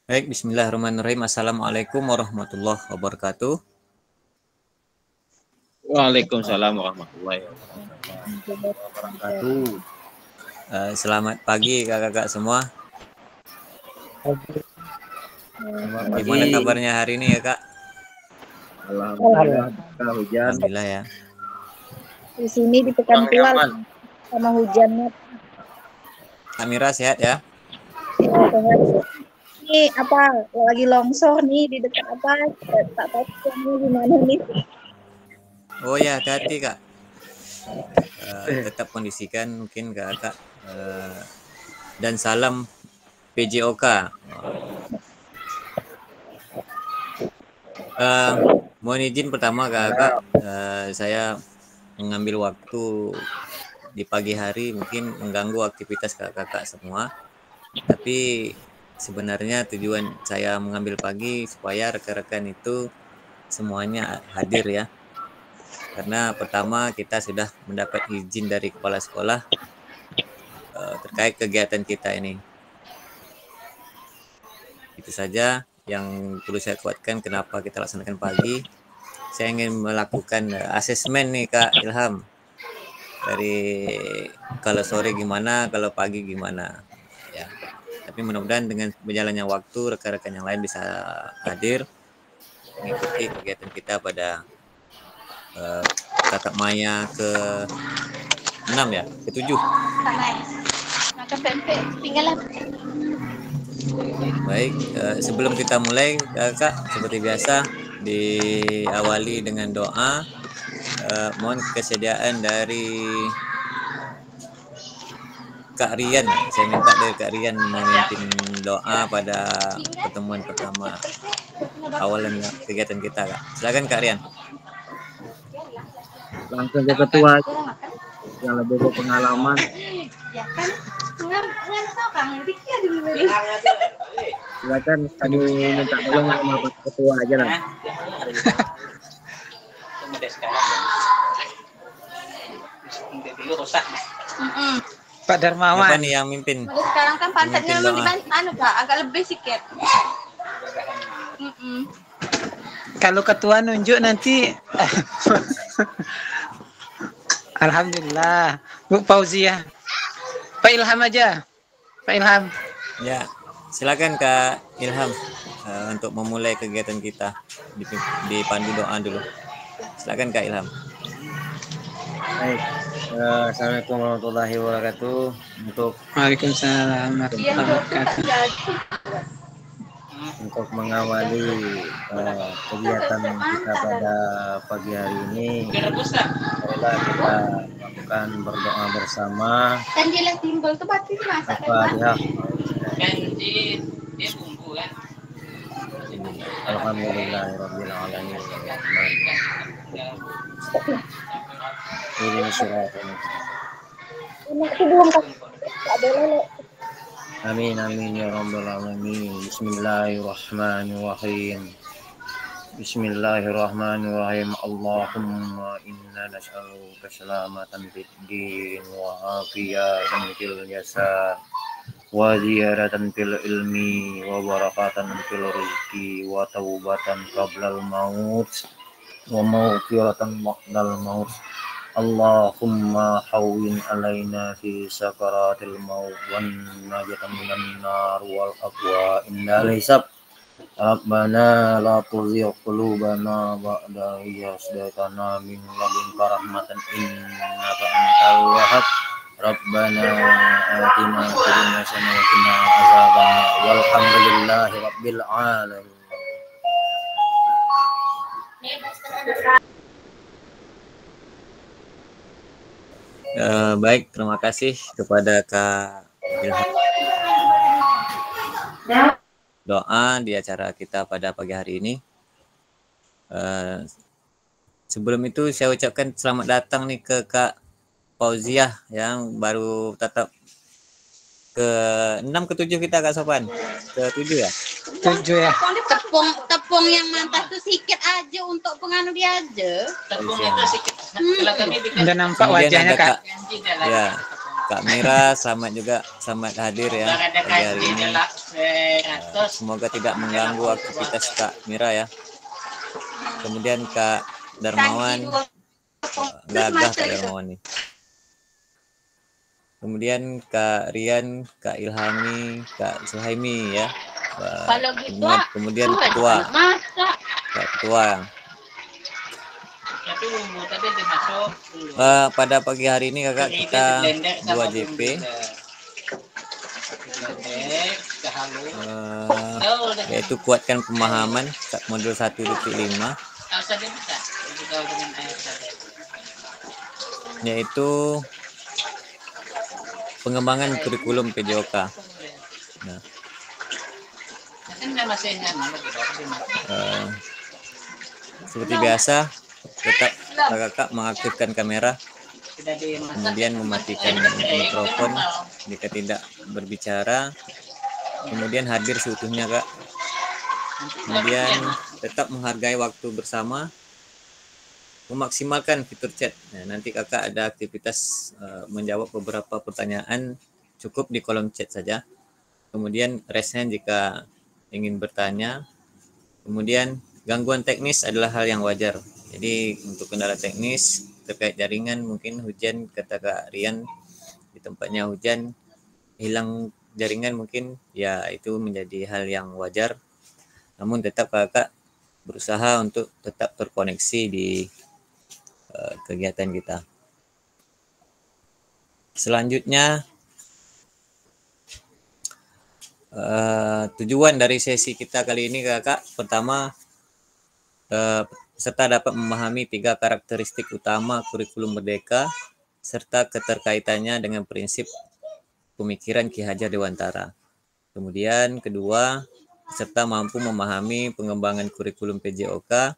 Baik, bismillahirrahmanirrahim. Assalamualaikum warahmatullahi wabarakatuh. Waalaikumsalam warahmatullahi wabarakatuh. Selamat pagi kakak-kakak semua. Gimana kabarnya hari ini ya kak? Alhamdulillah, hujan. Alhamdulillah ya. Di sini di Pekantual sama hujannya. Amira sehat ya? Ini apa lagi longsor nih di dekat apa? Tak tahu gimana nih. Oh ya, hati-hati kak. Tetap kondisikan mungkin kakak. Dan salam PJOK. Mohon izin pertama kakak, saya mengambil waktu di pagi hari mungkin mengganggu aktivitas kakak-kakak semua. Tapi sebenarnya tujuan saya mengambil pagi supaya rekan-rekan itu semuanya hadir ya. Karena pertama kita sudah mendapat izin dari kepala sekolah terkait kegiatan kita ini. Itu saja yang perlu saya kuatkan kenapa kita laksanakan pagi. Saya ingin melakukan asesmen nih Kak Ilham. Dari kalau sore gimana, kalau pagi gimana. Ya. Tapi mudah-mudahan dengan berjalannya waktu rekan-rekan yang lain bisa hadir mengikuti kegiatan kita pada Kakak Maya ke-6 ya, ke-7. Baik, sebelum kita mulai Kakak seperti biasa diawali dengan doa. Mohon kesediaan dari Kak Rian. Saya minta dari Kak Rian memimpin doa pada pertemuan pertama awalan kegiatan kita Kak. Silakan Kak Rian. Langsung ke ketua yang lebih berpengalaman. Silakan kami minta tolong sama Pak Ketua aja lah. Pak Darmawan. Siapa nih yang mimpin? Sekarang kan pantatnya memang Pak, agak lebih sedikit. Kalau ketua nunjuk nanti Alhamdulillah. Bu Fauzia. Pak Ilham aja. Pak Ilham. Ya, silakan Kak Ilham untuk memulai kegiatan kita. Dipandu doa dulu. Silakan Kak Ilham. Baik. Assalamualaikum warahmatullahi wabarakatuh. Waalaikumsalam warahmatullahi wabarakatuh. Untuk mengawali kegiatan kita pada pagi hari ini, marilah kita lakukan berdoa bersama. Al-Fatihah. Alhamdulillahirabbil alamin. Ini suratul Amin amin ya rabbal alamin. Bismillahirrahmanirrahim. Bismillahirrahmanirrahim. Allahumma inna nas'aluka salamatan fid din wa afiyatan fil jasad wa ziyaratan fil ilmi wa barakatan fil rizqi wa taubatan qablal maut wa maghfiratan ba'dal maut. Allahumma hawwin alaina fi sakaratil maut wan najatan minan nar wal aqwa innal hisab. Rabbana la tuzigh qulubana ba'da idh hadaytana min ladunka rahmatan innaka antal wahhab. Rabbana atina fid dunya hasanah wa qina adzabannar. Walhamdulillahi rabbil alamin. Baik, terima kasih kepada Kak Ilham. Doa di acara kita pada pagi hari ini. Sebelum itu saya ucapkan selamat datang nih ke Kak Fauziah yang baru tetap ke-6 ke-7 kita Kak Sofan. Ke-7 ya? 7 ya. Tepung yang mantap tuh sedikit aja untuk pengaruh dia aja. Udah nampak Kemudian wajahnya ada Kak. Ya. Kak Mira, selamat hadir ya pagi hari ini. Semoga tidak mengganggu aktivitas Kak Mira ya. Kemudian Kak Darmawan, gagah Kak Darmawan nih. Kemudian Kak Rian, Kak Ilhami, Kak Suhaimi ya. Kemudian Ketua. Kak Ketua. Pada pagi hari ini kakak kita 2 JP. Yaitu kuatkan pemahaman modul 1.5. Yaitu pengembangan kurikulum PJOK. Nah, seperti biasa, tetap kakak mengaktifkan kamera, kemudian mematikan mikrofon jika tidak berbicara, kemudian hadir seutuhnya kak. Kemudian tetap menghargai waktu bersama, memaksimalkan fitur chat. Nah, nanti kakak ada aktivitas menjawab beberapa pertanyaan, cukup di kolom chat saja. Kemudian raise hand jika ingin bertanya. Kemudian gangguan teknis adalah hal yang wajar. Jadi untuk kendala teknis terkait jaringan, mungkin hujan, kata Kak Rian, di tempatnya hujan, hilang jaringan mungkin, ya itu menjadi hal yang wajar. Namun tetap kakak berusaha untuk tetap terkoneksi di kegiatan kita. Selanjutnya, tujuan dari sesi kita kali ini kakak, pertama peserta dapat memahami 3 karakteristik utama kurikulum merdeka serta keterkaitannya dengan prinsip pemikiran Ki Hajar Dewantara. Kemudian kedua, peserta mampu memahami pengembangan kurikulum PJOK,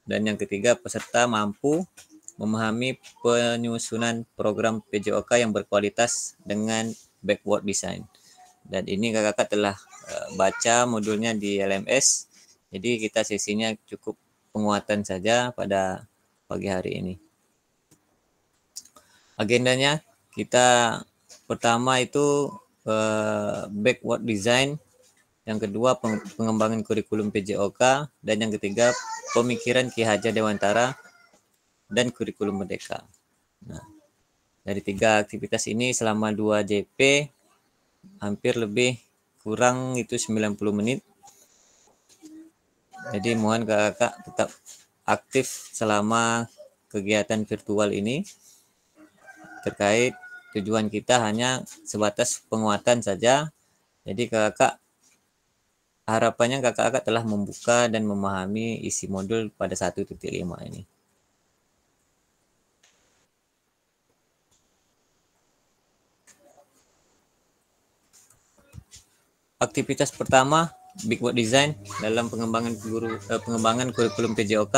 dan yang ketiga, peserta mampu memahami penyusunan program PJOK yang berkualitas dengan backward design. Dan ini kakak telah baca modulnya di LMS, jadi kita sesinya cukup penguatan saja pada pagi hari ini. Agendanya kita pertama itu backward design, yang kedua pengembangan kurikulum PJOK, dan yang ketiga pemikiran Ki Hajar Dewantara dan kurikulum merdeka. Nah, dari 3 aktivitas ini selama 2 JP hampir lebih kurang itu 90 menit. Jadi mohon kakak tetap aktif selama kegiatan virtual ini. Terkait tujuan kita hanya sebatas penguatan saja. Jadi kakak, harapannya kakak telah membuka dan memahami isi modul pada 1.5 ini. Aktivitas pertama, backward design dalam pengembangan kurikulum PJOK.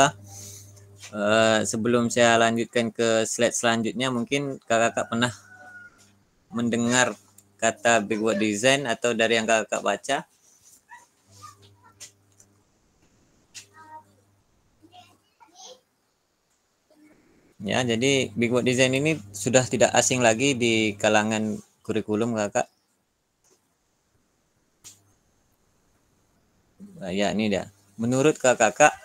Sebelum saya lanjutkan ke slide selanjutnya, mungkin kakak pernah mendengar kata backward design atau dari yang kakak baca? Ya, jadi backward design ini sudah tidak asing lagi di kalangan kurikulum kakak. Ya, ini dia. Menurut kakak,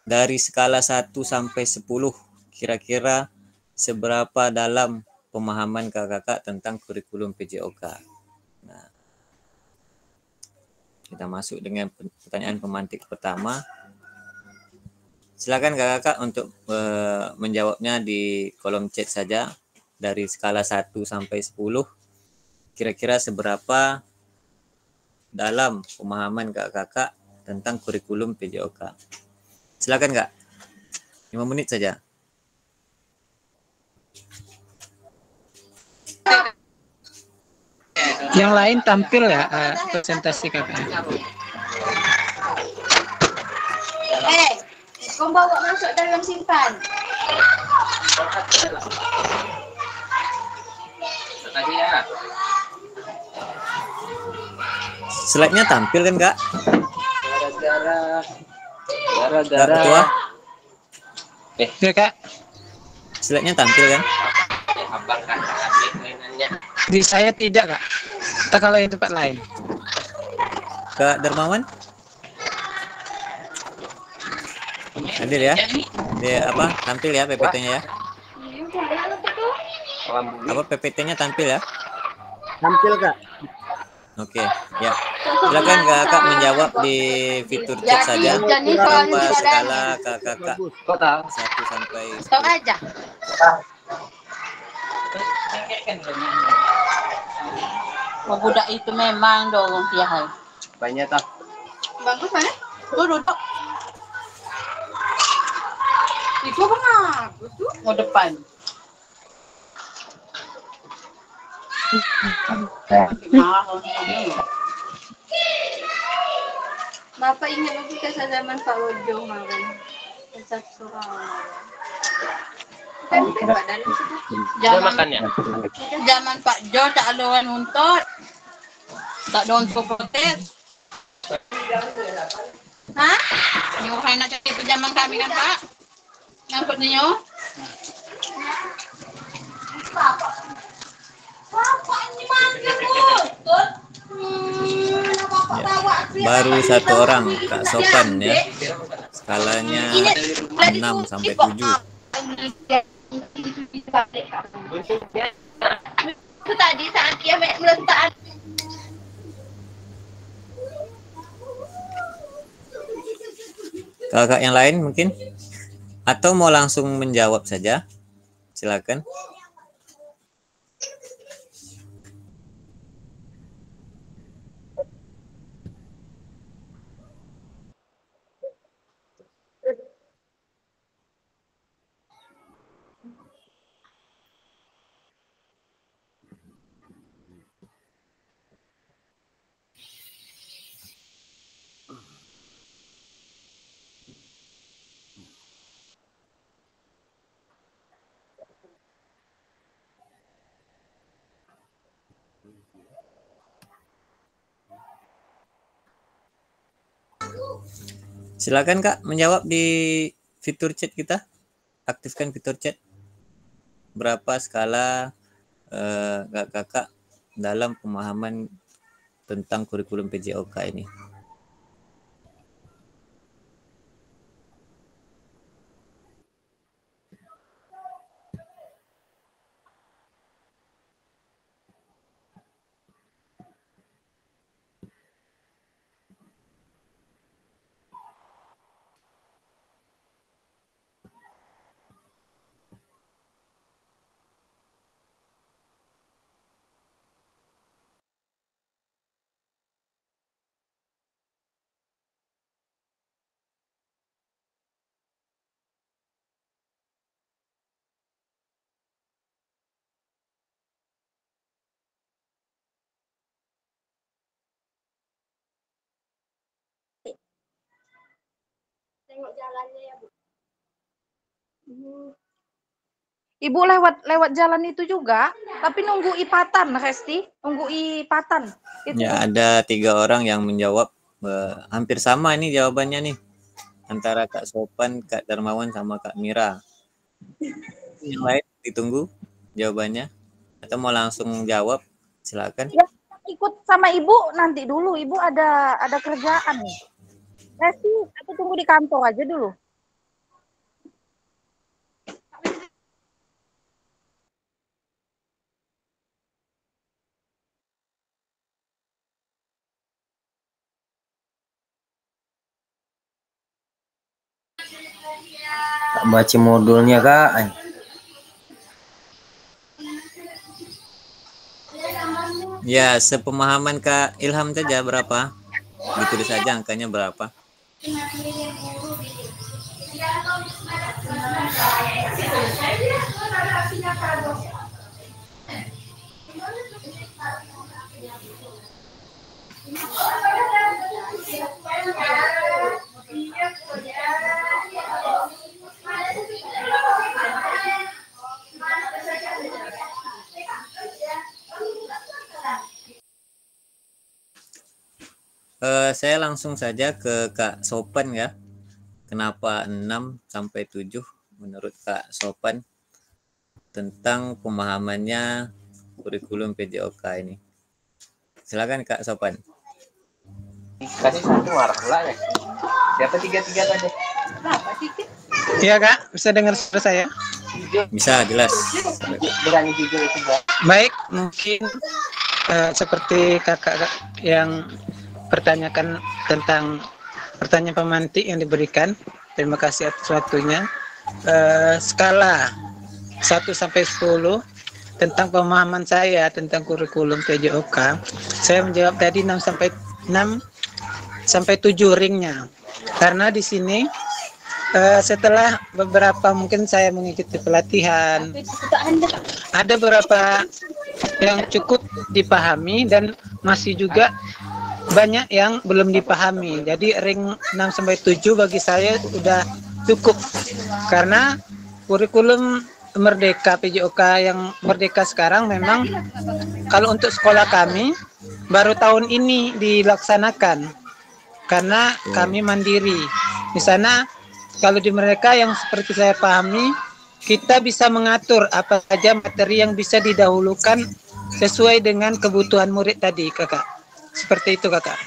dari skala 1 sampai 10, kira-kira seberapa dalam pemahaman kakak tentang kurikulum PJOK? Nah, kita masuk dengan pertanyaan pemantik pertama. Silakan kakak untuk menjawabnya di kolom chat saja. Dari skala 1 sampai 10, kira-kira seberapa dalam pemahaman kakak tentang kurikulum PJOK. Silakan kak, 5 menit saja. Yang lain tampil ya presentasi kakak. Kau bawa masuk dalam simpan. Slide-nya tampil kan kak? Gara-gara Ya kak. Slide-nya tampil kan? Di saya tidak, Kak. Atau kalau di tempat lain. Kak Dermawan? Hadir ya? Dia apa? Tampil ya PPT-nya ya? Apa PPT-nya tampil ya? Tampil, Kak. Oke, ya. Silakan kakak menjawab di fitur chat saja. Berapa skala kakak? 1 sampai 10. Tahu aja. Oh, budak itu memang dorong tiahai. Banyak tak? Bagus mana? Tuh duduk. Itu benar. Mau depan. Bapak ingat lagi kisah zaman Pak Ojo kemarin. Kisah surau. Zaman Pak Jo tak ada orang nuntut. Tak ada orang protes. Hah? Ni orang nak cari itu zaman kami kan Pak? Ngangkut ni yo. Bapak ni mana tu? Baru 1 orang Kak Sopan ya. Skalanya 6 sampai 7. Itu tadi saat dia meletak. Kakak yang lain mungkin? Atau mau langsung menjawab saja? Silakan. Silakan Kak menjawab di fitur chat kita. Aktifkan fitur chat. Berapa skala kakak dalam pemahaman tentang kurikulum PJOK ini? Tengok jalannya ya, Bu. Ibu lewat jalan itu juga, tapi nunggu ipatan, Resti. Nunggu ipatan. Itu. Ya, ada 3 orang yang menjawab. Hampir sama ini jawabannya nih. Antara Kak Sopan, Kak Darmawan, sama Kak Mira. Yang lain ditunggu jawabannya. Atau mau langsung jawab? Silakan. Ya, ikut sama Ibu nanti dulu. Ibu ada kerjaan nih. Resti, aku tunggu di kantor aja dulu. Tak baca modulnya Kak. Ya, sepemahaman Kak Ilham saja berapa? Ditulis saja angkanya berapa? Saya langsung saja ke Kak Sopan ya. Kenapa 6 sampai 7 menurut Kak Sopan? tentang pemahamannya kurikulum PJOK ini. Silakan Kak Sopan. Kasih satu marah pula ya. Siapa tiga-tiga tadi? Berapa sih? Iya Kak, bisa dengar suara saya? Bisa jelas. Berani jujur itu, Bang. Baik, mungkin seperti kakak yang pertanyakan tentang pertanyaan pemantik yang diberikan. Terima kasih atas waktunya. Skala 1 sampai 10 tentang pemahaman saya tentang kurikulum PJOK, saya menjawab tadi 6 sampai 7 ringnya. Karena di sini setelah beberapa mungkin saya mengikuti pelatihan, ada beberapa yang cukup dipahami dan masih juga banyak yang belum dipahami. Jadi ring 6 sampai 7 bagi saya sudah cukup. Karena kurikulum Merdeka PJOK yang Merdeka sekarang memang kalau untuk sekolah kami baru tahun ini dilaksanakan. Karena kami mandiri. Di sana kalau di mereka yang seperti saya pahami, kita bisa mengatur apa saja materi yang bisa didahulukan sesuai dengan kebutuhan murid tadi, Kakak. Seperti itu, Kakak.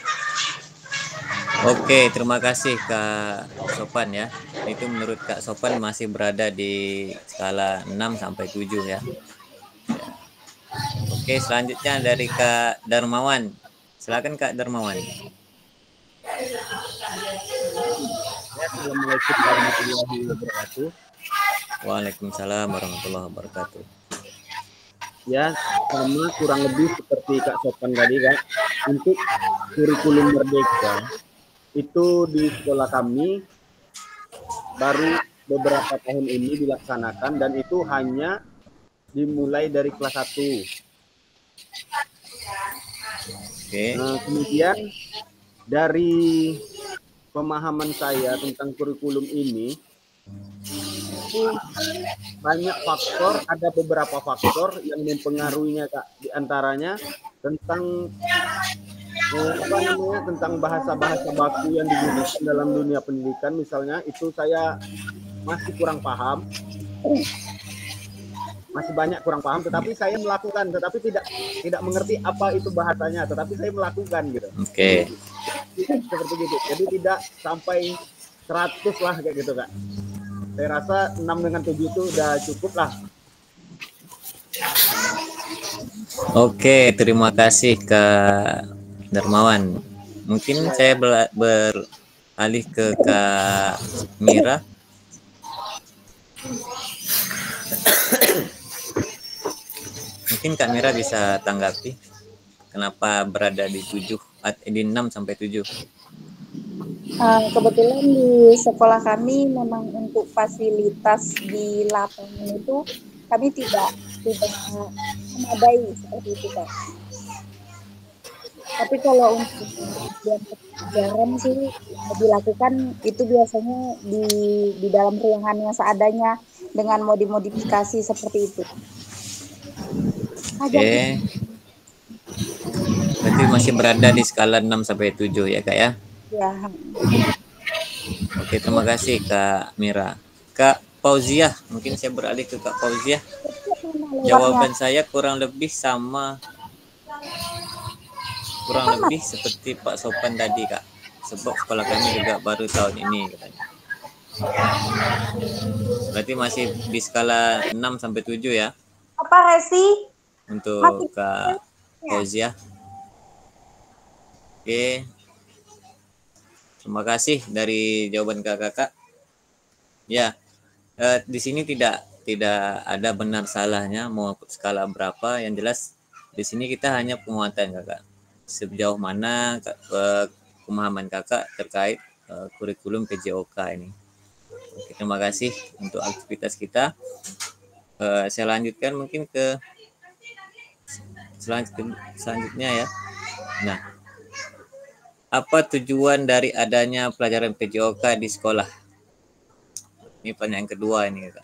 Oke, terima kasih Kak Sopan ya. Itu menurut Kak Sopan masih berada di skala 6 sampai 7 ya. Oke, selanjutnya dari Kak Darmawan. Silakan Kak Darmawan. Assalamualaikum warahmatullahi wabarakatuh. Waalaikumsalam warahmatullahi wabarakatuh. Ya, sama kurang lebih seperti Kak Sopan tadi, Kak. Untuk kurikulum Merdeka itu di sekolah kami baru beberapa tahun ini dilaksanakan dan itu hanya dimulai dari kelas 1. Oke. Kemudian dari pemahaman saya tentang kurikulum ini itu banyak faktor, ada beberapa faktor yang mempengaruhinya, Kak. Di antaranya tentang tentang bahasa-bahasa baku yang digunakan dalam dunia pendidikan, misalnya itu saya masih kurang paham, masih banyak kurang paham, tetapi saya melakukan, tetapi tidak mengerti apa itu bahasanya, tetapi saya melakukan gitu. Oke. Seperti gitu. Jadi tidak sampai 100 lah kayak gitu, Kak. Saya rasa 6 dengan 7 itu udah cukup lah. Oke, terima kasih Kak Darmawan. Mungkin saya beralih ke Kak Mira. Mungkin Kak Mira bisa tanggapi kenapa berada di 6 sampai 7. Kebetulan di sekolah kami memang untuk fasilitas di lapangan itu kami tidak memadai seperti itu, Kak. Tapi kalau untuk pelajaran sih dilakukan itu biasanya di dalam ruangannya seadanya dengan modifikasi seperti itu. Oke. Berarti masih berada di skala 6 sampai 7 ya, Kak ya? Ya. Oke, terima kasih Kak Mira. Kak Fauziah, mungkin saya beralih ke Kak Fauziah. Jawaban saya kurang lebih sama, kurang lebih seperti Pak Sopan tadi, Kak. Sebab sekolah kami juga baru tahun ini katanya. Berarti masih di skala 6 sampai 7 ya? Apa Resi? Untuk Kak Fauziah. Oke. Terima kasih dari jawaban kakak. Ya, di sini tidak ada benar salahnya mau skala berapa. Yang jelas di sini kita hanya penguatan kakak. Sejauh mana pemahaman kakak terkait kurikulum PJOK ini. Oke, terima kasih untuk aktivitas kita. Saya lanjutkan mungkin ke selanjutnya ya. Nah, apa tujuan dari adanya pelajaran PJOK di sekolah? Ini pertanyaan kedua ini kakak.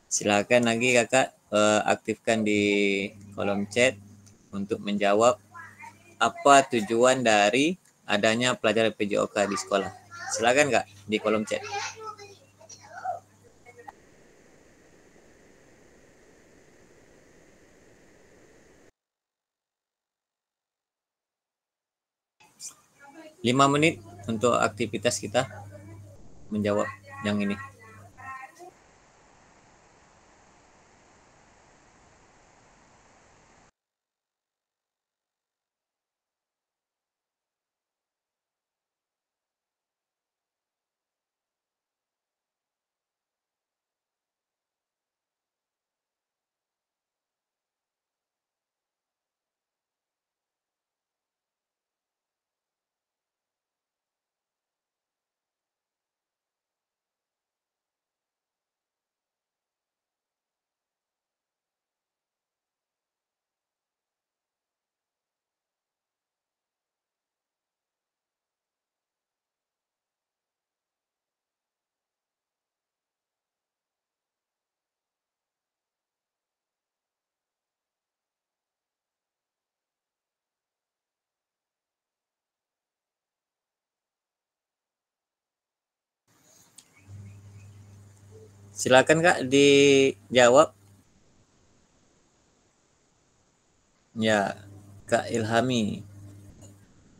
Silakan lagi kakak aktifkan di kolom chat untuk menjawab apa tujuan dari adanya pelajaran PJOK di sekolah. Silakan kak di kolom chat. 5 menit untuk aktivitas kita menjawab yang ini. Silakan Kak dijawab. Ya, Kak Ilhami.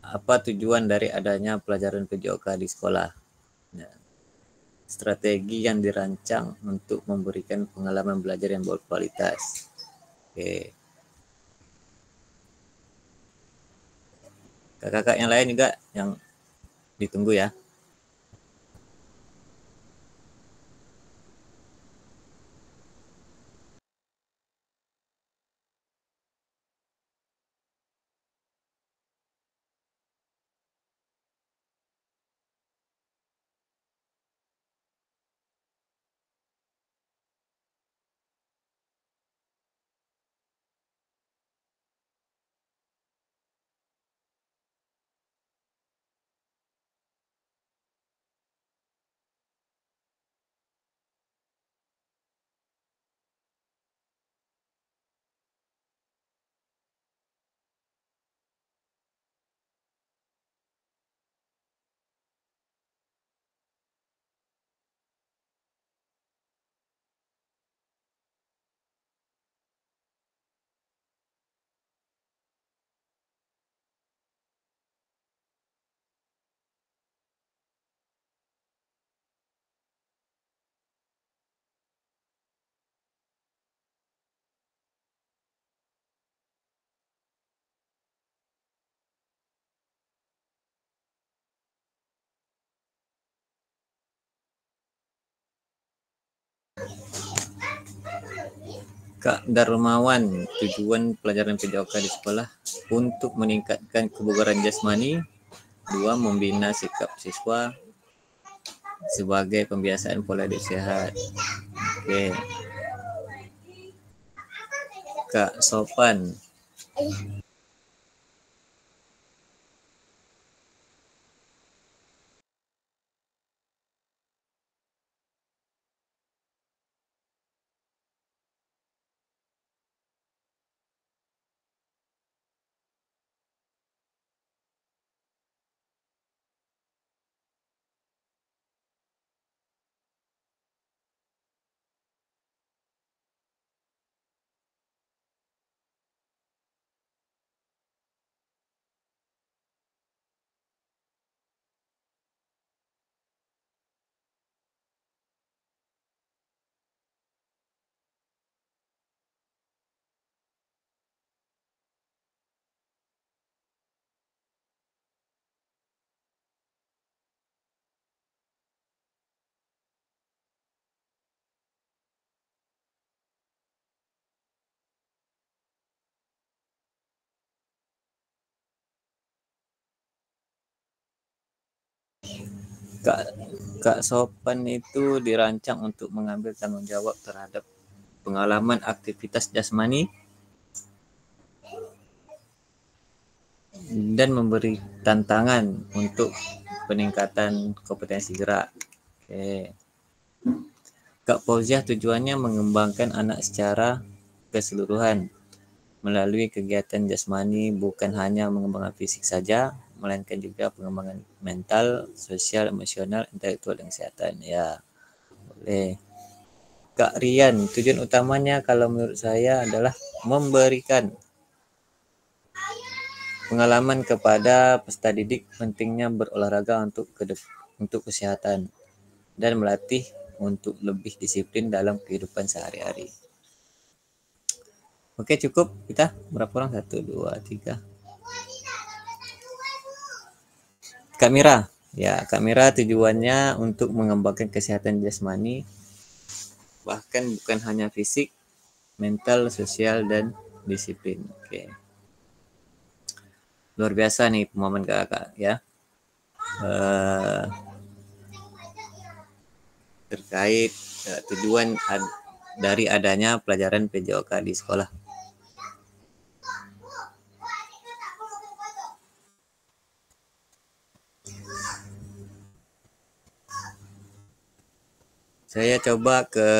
Apa tujuan dari adanya pelajaran PJOK di sekolah? Ya, strategi yang dirancang untuk memberikan pengalaman belajar yang berkualitas. Oke. Kakak-kakak yang lain juga yang ditunggu ya. Kak Darmawan, tujuan pelajaran PJOK di sekolah untuk meningkatkan kebugaran jasmani, 2. Membina sikap siswa sebagai pembiasaan pola hidup sehat. Oke. Kak Sopan, Kak Sopan itu dirancang untuk mengambil tanggung jawab terhadap pengalaman aktivitas jasmani dan memberi tantangan untuk peningkatan kompetensi gerak. Oke. Kak Fauziah tujuannya mengembangkan anak secara keseluruhan melalui kegiatan jasmani, bukan hanya mengembangkan fisik saja, melainkan juga pengembangan mental, sosial, emosional, intelektual, dan kesehatan. Ya, boleh. Kak Rian, tujuan utamanya kalau menurut saya adalah memberikan pengalaman kepada peserta didik pentingnya berolahraga untuk kesehatan dan melatih untuk lebih disiplin dalam kehidupan sehari-hari. Oke, cukup kita berapa orang? 1, 2, 3. Kak Mira. Ya, Kak Mira tujuannya untuk mengembangkan kesehatan jasmani, bahkan bukan hanya fisik, mental, sosial, dan disiplin. Oke. Luar biasa nih pemahaman kakak ya. Terkait tujuan dari adanya pelajaran PJOK di sekolah. Saya coba ke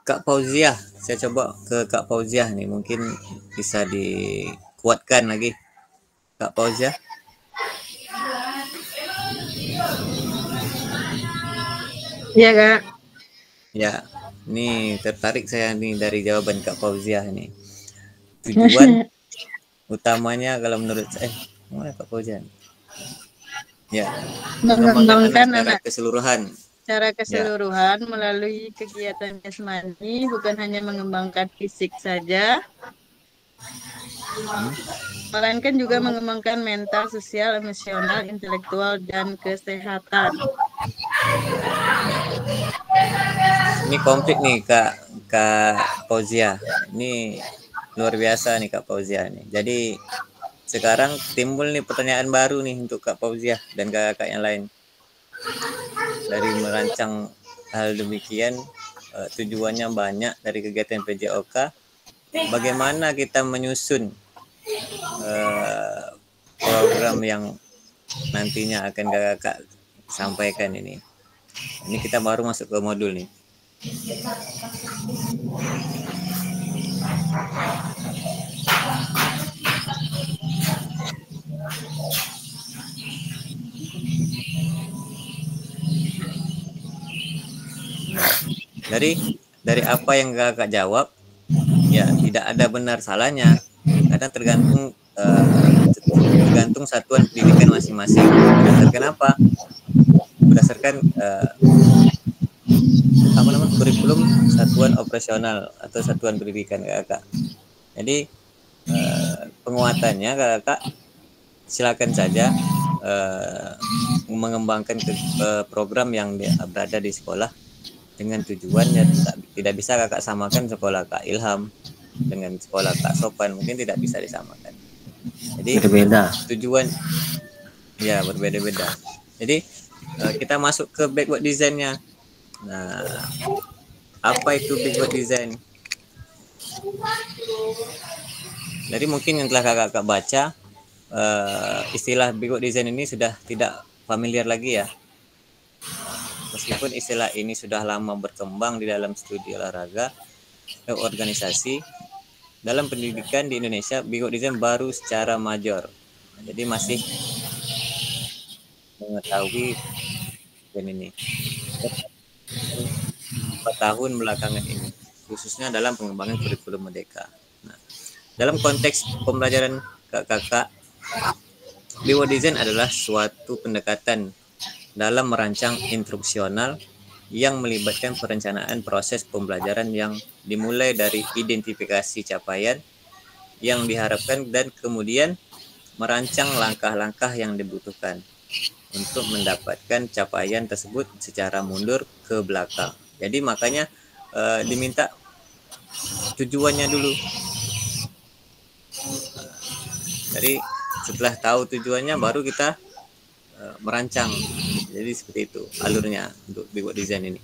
Kak Fauziah. Saya coba ke Kak Fauziah nih, mungkin bisa dikuatkan lagi. Kak Fauziah. Iya, Kak. Ya, nih tertarik saya nih dari jawaban Kak Fauziah nih. Tujuan utamanya kalau menurut saya, mana Kak Fauziah? Ya, Mengembangkan secara anak keseluruhan. secara keseluruhan melalui kegiatan jasmani, bukan hanya mengembangkan fisik saja, melainkan juga mengembangkan mental, sosial, emosional, intelektual, dan kesehatan. Ini komplit nih Kak Fauzia. Ini luar biasa nih Kak Fauzia nih. Jadi sekarang timbul nih pertanyaan baru nih untuk Kak Fauzia dan kakak yang lain. Dari merancang hal demikian, tujuannya banyak dari kegiatan PJOK. Bagaimana kita menyusun program yang nantinya akan kakak sampaikan ini. Ini kita baru masuk ke modul nih. Dari apa yang kakak jawab, ya tidak ada benar salahnya. Kadang tergantung satuan pendidikan masing-masing. Berdasarkan apa? Berdasarkan kurikulum satuan operasional atau satuan pendidikan kakak. Jadi penguatannya kakak silakan saja mengembangkan program yang berada di sekolah dengan tujuannya tidak bisa kakak samakan sekolah Kak Ilham dengan sekolah Kak Sopan, mungkin tidak bisa disamakan. Jadi berbeda. Tujuan ya berbeda-beda. Jadi kita masuk ke backward design-nya. Nah, apa itu backward design? Jadi mungkin yang telah kakak baca, istilah backward design ini sudah tidak familiar lagi ya. Meskipun istilah ini sudah lama berkembang di dalam studi olahraga organisasi, dalam pendidikan di Indonesia backward design baru secara major. Jadi masih mengetahui ini 4 tahun belakangan ini, khususnya dalam pengembangan kurikulum merdeka. Nah, dalam konteks pembelajaran kakak, backward design adalah suatu pendekatan dalam merancang instruksional yang melibatkan perencanaan proses pembelajaran yang dimulai dari identifikasi capaian yang diharapkan dan kemudian merancang langkah-langkah yang dibutuhkan untuk mendapatkan capaian tersebut secara mundur ke belakang. Jadi makanya diminta tujuannya dulu. Jadi setelah tahu tujuannya baru kita merancang. Jadi seperti itu alurnya untuk backward design ini.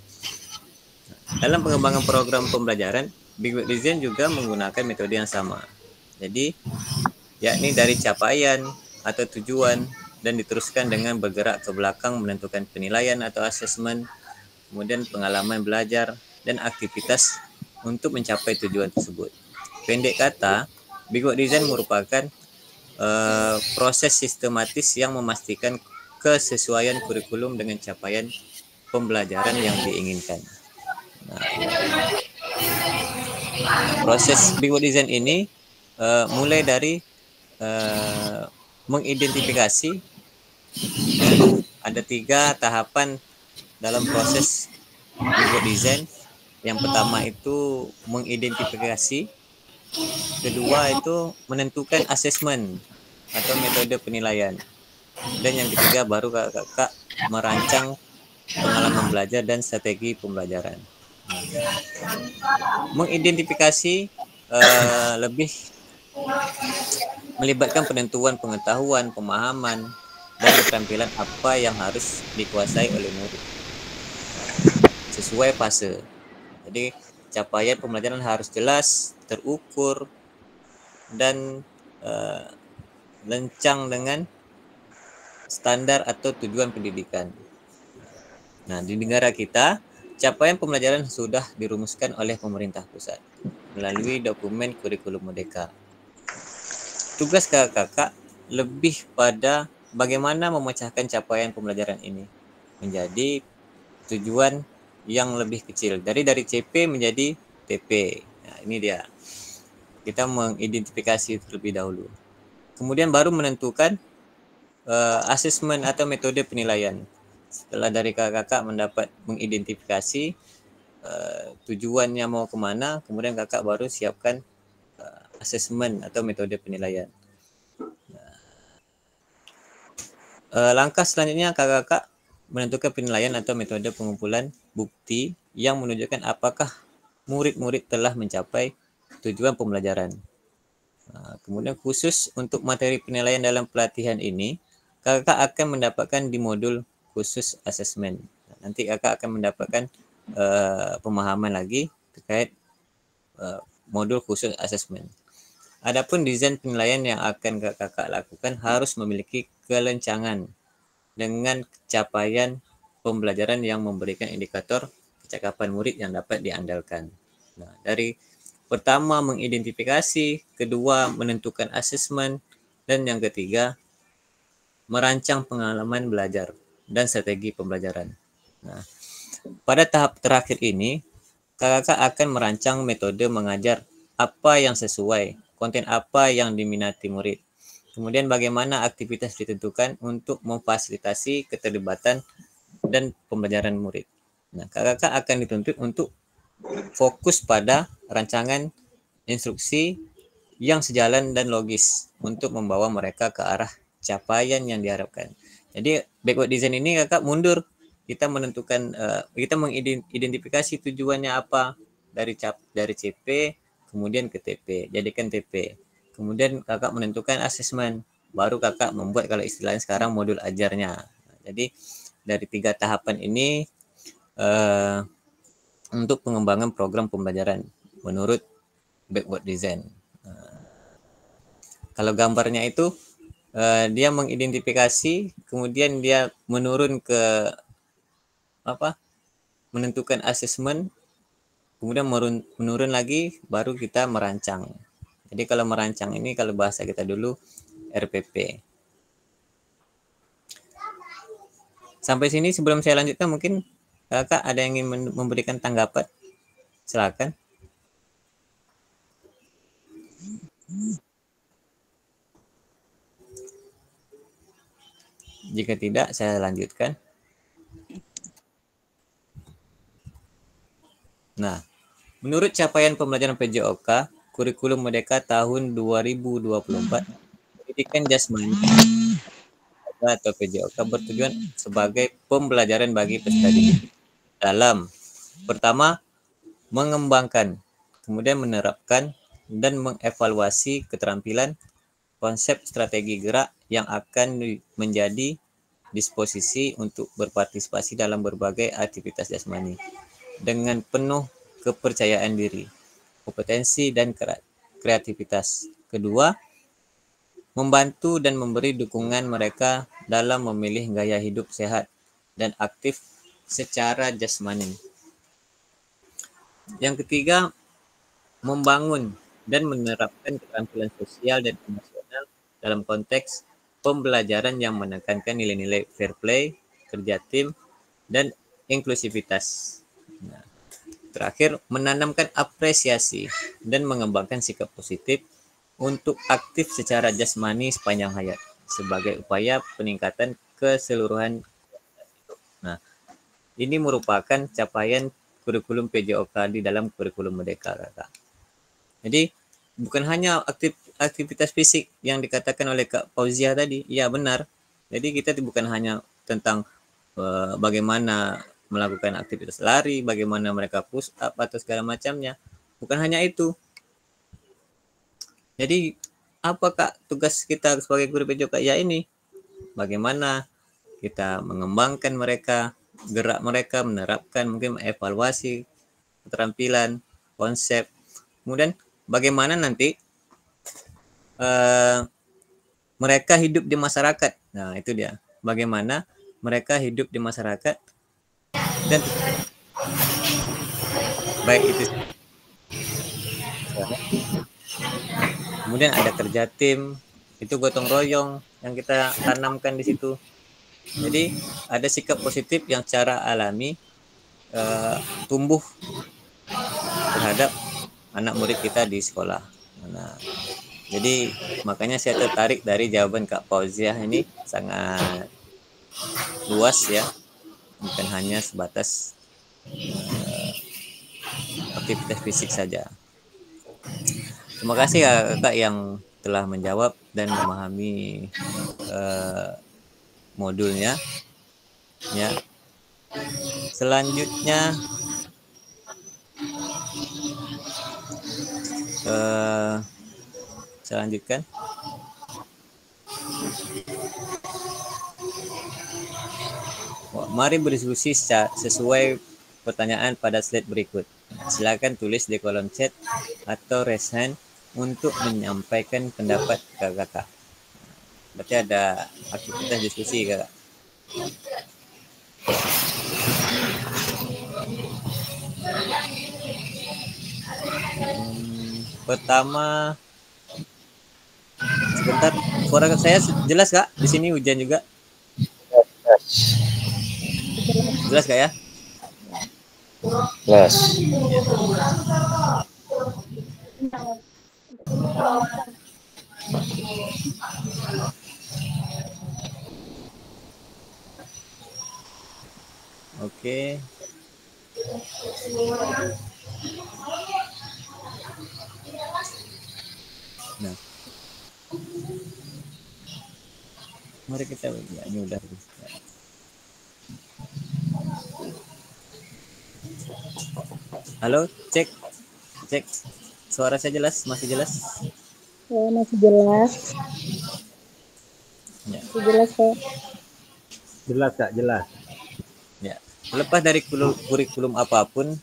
Dalam pengembangan program pembelajaran, backward design juga menggunakan metode yang sama. Jadi yakni dari capaian atau tujuan dan diteruskan dengan bergerak ke belakang menentukan penilaian atau asesmen, kemudian pengalaman belajar dan aktivitas untuk mencapai tujuan tersebut. Pendek kata, backward design merupakan proses sistematis yang memastikan kesesuaian kurikulum dengan capaian pembelajaran yang diinginkan. Nah, proses backward design ini mulai dari mengidentifikasi, ya, ada 3 tahapan dalam proses backward design. Yang pertama itu mengidentifikasi, kedua itu menentukan asesmen atau metode penilaian, dan yang ketiga baru kakak merancang pengalaman belajar dan strategi pembelajaran. Mengidentifikasi lebih melibatkan penentuan pengetahuan, pemahaman, dan keterampilan apa yang harus dikuasai oleh murid sesuai fase. Jadi capaian pembelajaran harus jelas, terukur, dan lencang dengan standar atau tujuan pendidikan. Nah, di negara kita, capaian pembelajaran sudah dirumuskan oleh pemerintah pusat melalui dokumen kurikulum merdeka. Tugas kakak lebih pada bagaimana memecahkan capaian pembelajaran ini menjadi tujuan yang lebih kecil, dari CP menjadi TP. Nah, ini dia. Kita mengidentifikasi terlebih dahulu. Kemudian baru menentukan asesmen atau metode penilaian. Setelah dari kakak mendapat mengidentifikasi tujuannya mau kemana, kemudian kakak baru siapkan asesmen atau metode penilaian. Langkah selanjutnya kakak menentukan penilaian atau metode pengumpulan bukti yang menunjukkan apakah murid-murid telah mencapai tujuan pembelajaran. Kemudian khusus untuk materi penilaian dalam pelatihan ini, kakak akan mendapatkan di modul khusus asesmen. Nanti kakak akan mendapatkan pemahaman lagi terkait modul khusus asesmen. Adapun desain penilaian yang akan kakak lakukan harus memiliki kelencangan dengan capaian pembelajaran yang memberikan indikator kecakapan murid yang dapat diandalkan. Nah, dari pertama mengidentifikasi, kedua menentukan asesmen, dan yang ketiga merancang pengalaman belajar dan strategi pembelajaran. Nah, pada tahap terakhir ini, kakak akan merancang metode mengajar apa yang sesuai, konten apa yang diminati murid. Kemudian bagaimana aktivitas ditentukan untuk memfasilitasi keterlibatan dan pembelajaran murid. Nah, kakak akan dituntut untuk fokus pada rancangan instruksi yang sejalan dan logis untuk membawa mereka ke arah capaian yang diharapkan. Jadi backward design ini kakak mundur. Kita menentukan, kita mengidentifikasi tujuannya apa dari CP, kemudian ke TP, jadikan TP. Kemudian kakak menentukan asesmen, baru kakak membuat kalau istilahnya sekarang modul ajarnya. Jadi dari 3 tahapan ini untuk pengembangan program pembelajaran menurut backward design. Kalau gambarnya itu dia mengidentifikasi, kemudian dia menurun ke menentukan asesmen, kemudian menurun lagi, baru kita merancang. Jadi kalau merancang ini kalau bahasa kita dulu RPP. Sampai sini sebelum saya lanjutkan mungkin kakak ada yang ingin memberikan tanggapan? Silakan. Jika tidak, saya lanjutkan. Nah, menurut capaian pembelajaran PJOK, kurikulum merdeka tahun 2024, pendidikan jasmani atau PJOK bertujuan sebagai pembelajaran bagi peserta didik dalam pertama, mengembangkan, kemudian menerapkan dan mengevaluasi keterampilan konsep strategi gerak yang akan menjadi disposisi untuk berpartisipasi dalam berbagai aktivitas jasmani dengan penuh kepercayaan diri, kompetensi, dan kreativitas. Kedua, membantu dan memberi dukungan mereka dalam memilih gaya hidup sehat dan aktif secara jasmani. Yang ketiga, membangun dan menerapkan keterampilan sosial dan emosional dalam konteks pembelajaran yang menekankan nilai-nilai fair play, kerja tim, dan inklusivitas. Nah, terakhir, menanamkan apresiasi dan mengembangkan sikap positif untuk aktif secara jasmani sepanjang hayat sebagai upaya peningkatan keseluruhan. Nah, ini merupakan capaian kurikulum PJOK di dalam kurikulum Merdeka, Kakak. Jadi bukan hanya aktivitas fisik yang dikatakan oleh Kak Fauzia tadi, ya benar. Jadi kita bukan hanya tentang bagaimana melakukan aktivitas lari, bagaimana mereka push up atau segala macamnya. Bukan hanya itu. Jadi apa Kak tugas kita sebagai guru PJOK? Ya ini, bagaimana kita mengembangkan mereka, gerak mereka, menerapkan, mungkin evaluasi keterampilan, konsep. Kemudian bagaimana nanti mereka hidup di masyarakat. Nah, itu dia. Bagaimana mereka hidup di masyarakat dan baik itu. Kemudian ada kerja tim, itu gotong royong yang kita tanamkan di situ. Jadi ada sikap positif yang secara alami tumbuh terhadap anak murid kita di sekolah. Nah, jadi makanya saya tertarik dari jawaban Kak Fauziah ini, sangat luas ya, bukan hanya sebatas aktivitas fisik saja. Terima kasih Kak yang telah menjawab dan memahami modulnya. Ya. Selanjutnya saya lanjutkan. Mari berdiskusi sesuai pertanyaan pada slide berikut. Silakan tulis di kolom chat atau raise hand untuk menyampaikan pendapat kakak. Berarti ada aktivitas diskusi kakak. Pertama, sebentar, suara saya jelas kak? Di sini hujan juga. Jelas kak ya? Jelas. Oke. Nah, mari kita ya, ini udah. Halo, cek suara saya jelas, masih jelas? Ya, masih jelas. Ya. Masih jelas kok. Jelas kak, jelas. Ya. Lepas dari kurikulum apapun,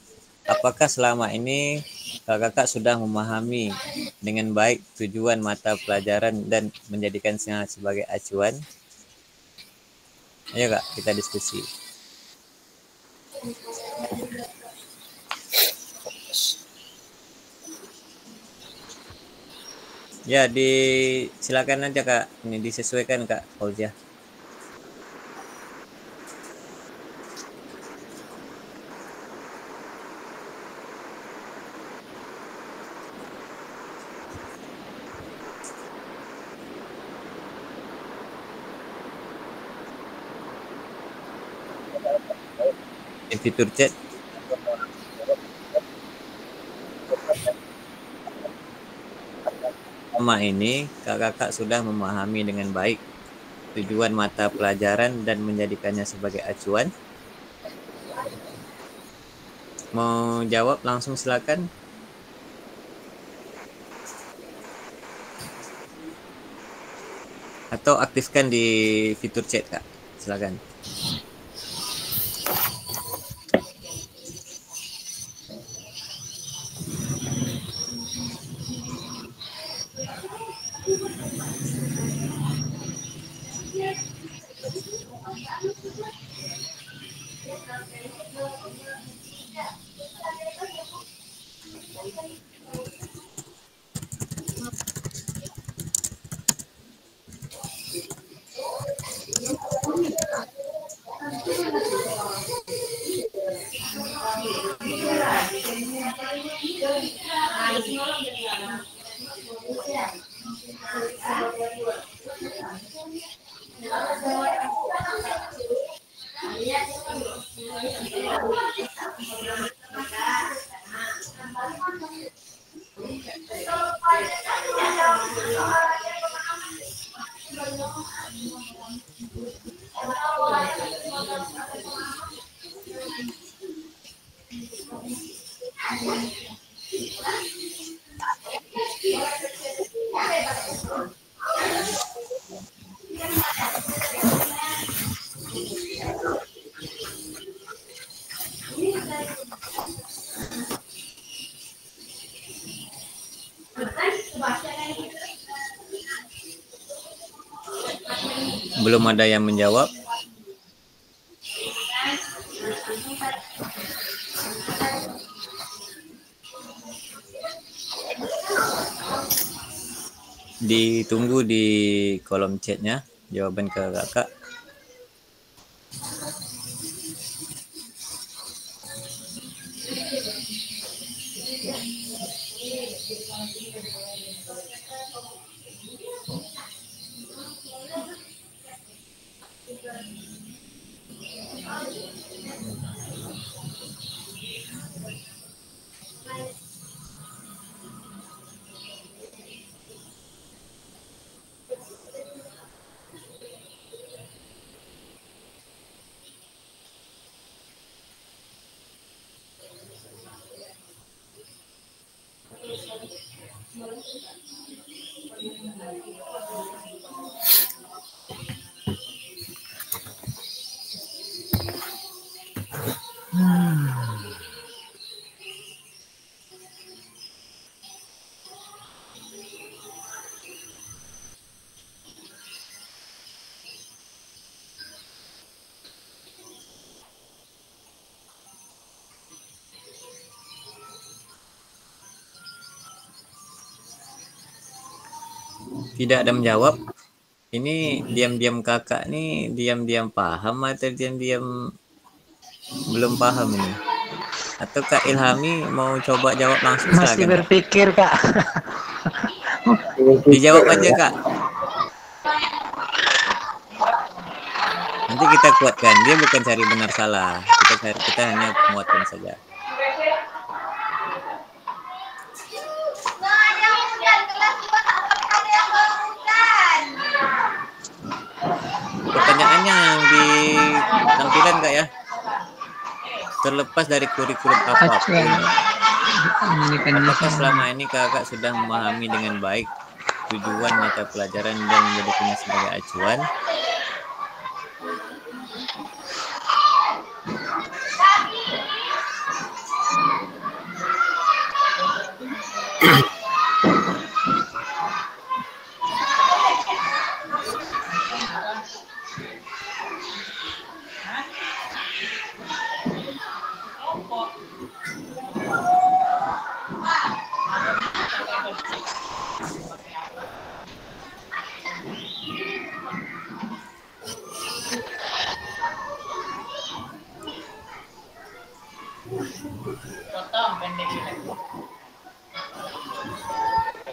apakah selama ini kakak sudah memahami dengan baik tujuan mata pelajaran dan menjadikannya sebagai acuan? Ayo kak, kita diskusi. Ya, silakan aja kak, ini disesuaikan kak Fauzia. Di fitur chat. Selama ini kakak sudah memahami dengan baik tujuan mata pelajaran dan menjadikannya sebagai acuan. Mau jawab langsung silakan. Atau aktifkan di fitur chat kak, silakan. Belum ada yang menjawab. Ditunggu di kolom chatnya jawaban ke kakak. Tidak ada menjawab. Ini diam-diam kakak nih, diam-diam paham atau diam-diam belum paham ini? Atau Kak Ilhami mau coba jawab langsung? Masih silakan, berpikir, Kak. Dijawab aja, Kak. Nanti kita kuatkan. Dia bukan cari benar salah. Kita hanya menguatkan saja. Pertanyaannya yang di tampilan Kak ya, terlepas dari kurikulum apapun, apakah selama ini kakak sudah memahami dengan baik tujuan mata pelajaran dan menjadikannya sebagai acuan?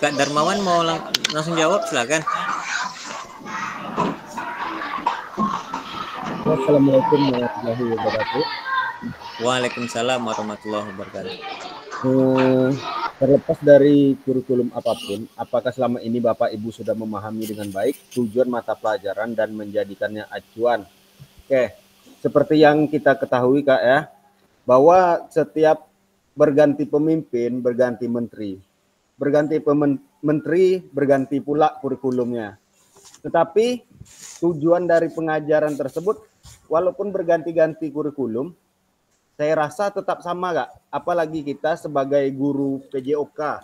Kak Darmawan mau langsung jawab, silakan. Assalamualaikum warahmatullahi wabarakatuh. Waalaikumsalam warahmatullahi wabarakatuh. Terlepas dari kurikulum apapun, apakah selama ini Bapak Ibu sudah memahami dengan baik tujuan mata pelajaran dan menjadikannya acuan? Oke, seperti yang kita ketahui Kak ya, bahwa setiap berganti pemimpin, berganti menteri. Berganti menteri, berganti pula kurikulumnya. Tetapi tujuan dari pengajaran tersebut, walaupun berganti-ganti kurikulum, saya rasa tetap sama Kak. Apalagi kita sebagai guru PJOK.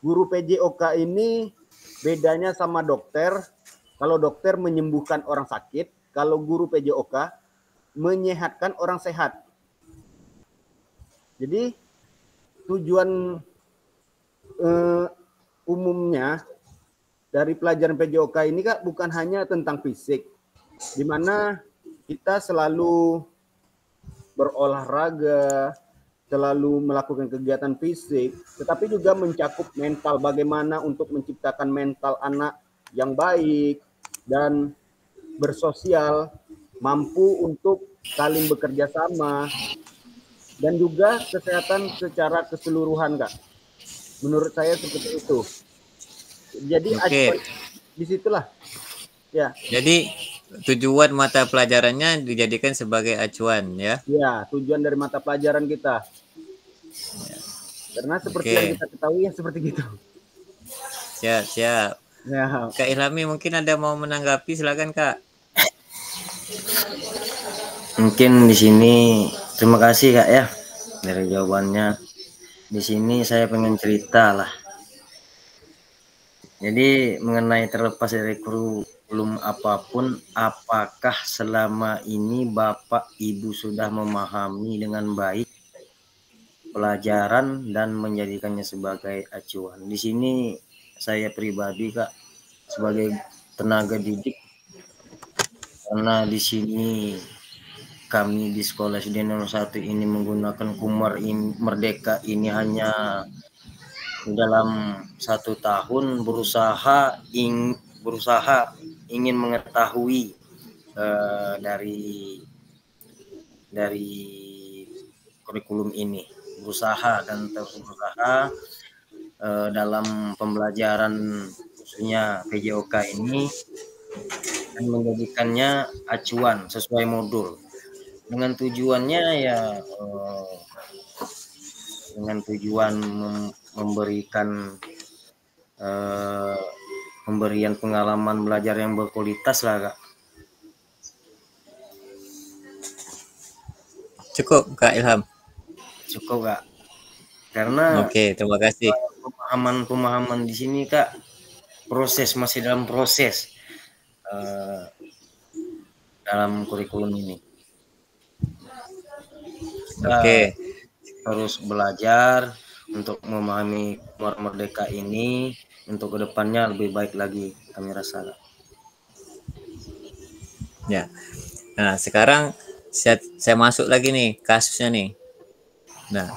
Guru PJOK ini bedanya sama dokter. Kalau dokter menyembuhkan orang sakit, kalau guru PJOK menyehatkan orang sehat. Jadi tujuan umumnya dari pelajaran PJOK ini Kak bukan hanya tentang fisik, di mana kita selalu berolahraga, selalu melakukan kegiatan fisik, tetapi juga mencakup mental, bagaimana untuk menciptakan mental anak yang baik dan bersosial, mampu untuk saling bekerja sama, dan juga kesehatan secara keseluruhan Kak. Menurut saya seperti itu. Jadi disitulah ya. Jadi tujuan mata pelajarannya dijadikan sebagai acuan ya? Ya, tujuan dari mata pelajaran kita. Ya. Karena seperti yang kita ketahui ya seperti gitu. Siap. Ya. Kak Ilhami mungkin ada mau menanggapi, silakan Kak. Mungkin di sini terima kasih Kak ya dari jawabannya. Di sini saya pengen cerita lah. Jadi mengenai terlepas dari kurikulum apapun, apakah selama ini Bapak Ibu sudah memahami dengan baik pelajaran dan menjadikannya sebagai acuan? Di sini saya pribadi Kak sebagai tenaga didik, karena di sini kami di sekolah SD 01 ini menggunakan Kumar Merdeka ini hanya dalam 1 tahun berusaha ingin mengetahui dari kurikulum ini, berusaha dan terus berusaha dalam pembelajaran khususnya PJOK ini dan menjadikannya acuan sesuai modul dengan tujuannya ya dengan tujuan memberikan pemberian pengalaman belajar yang berkualitas lah Kak. Cukup Kak Ilham. Cukup Kak. Karena Oke, terima kasih. Pemahaman di sini Kak masih dalam proses dalam kurikulum ini. Kita terus belajar untuk memahami Kumar Merdeka ini untuk kedepannya lebih baik lagi kami rasa. Ya. Nah, sekarang saya masuk lagi nih kasusnya nih. Nah,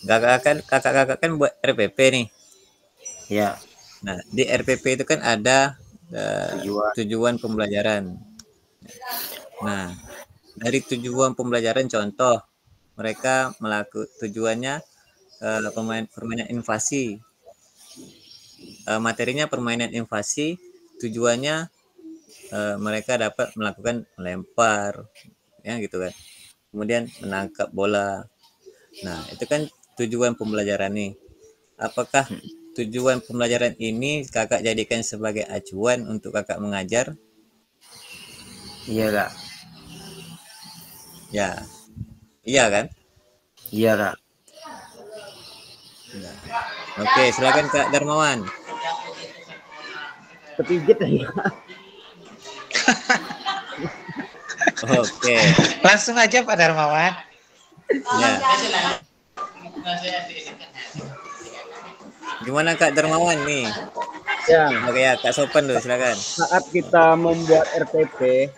kakak-kakak kan buat RPP nih. Ya. Nah, di RPP itu kan ada tujuan pembelajaran. Nah, dari tujuan pembelajaran contoh mereka tujuannya permainan invasi. Materinya permainan invasi, tujuannya mereka dapat melakukan melempar, ya gitu kan. Kemudian menangkap bola. Nah, itu kan tujuan pembelajaran nih. Apakah tujuan pembelajaran ini kakak jadikan sebagai acuan untuk kakak mengajar? Iya Kak. Ya. Iya kan? Iya Kak. Nah. Oke, silakan Kak Darmawan. Kepijit ya. Oke. Langsung aja Pak Darmawan. Ya. Gimana Kak Darmawan nih? Ya. Oke ya, Kak Sopan dulu silakan. Saat kita membuat RPP,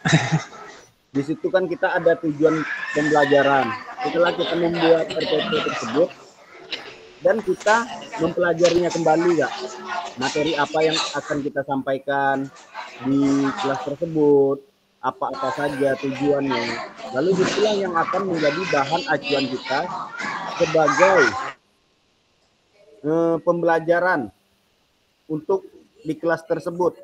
di situ kan kita ada tujuan pembelajaran. Setelah kita membuat RPP tersebut dan kita mempelajarinya kembali Kak, materi apa yang akan kita sampaikan di kelas tersebut, apa-apa saja tujuannya, lalu itulah yang akan menjadi bahan acuan kita sebagai pembelajaran untuk di kelas tersebut.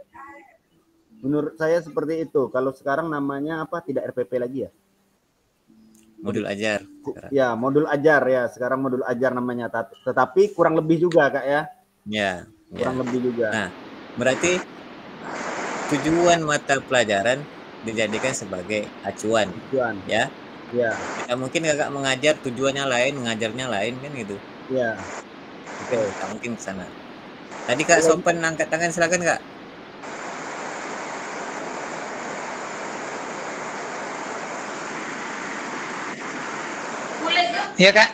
Menurut saya seperti itu. Kalau sekarang namanya apa? Tidak RPP lagi ya? Modul ajar. Ya, modul ajar ya. Sekarang modul ajar namanya. Tetapi kurang lebih juga Kak ya. Ya. Kurang lebih juga. Nah, berarti tujuan mata pelajaran dijadikan sebagai acuan. Ya. Ya. Tidak mungkin kakak mengajar tujuannya lain, mengajarnya lain kan gitu. Ya. Oke, tak mungkin ke sana. Tadi Kak Sopan angkat tangan, silakan Kak. Ya Kak.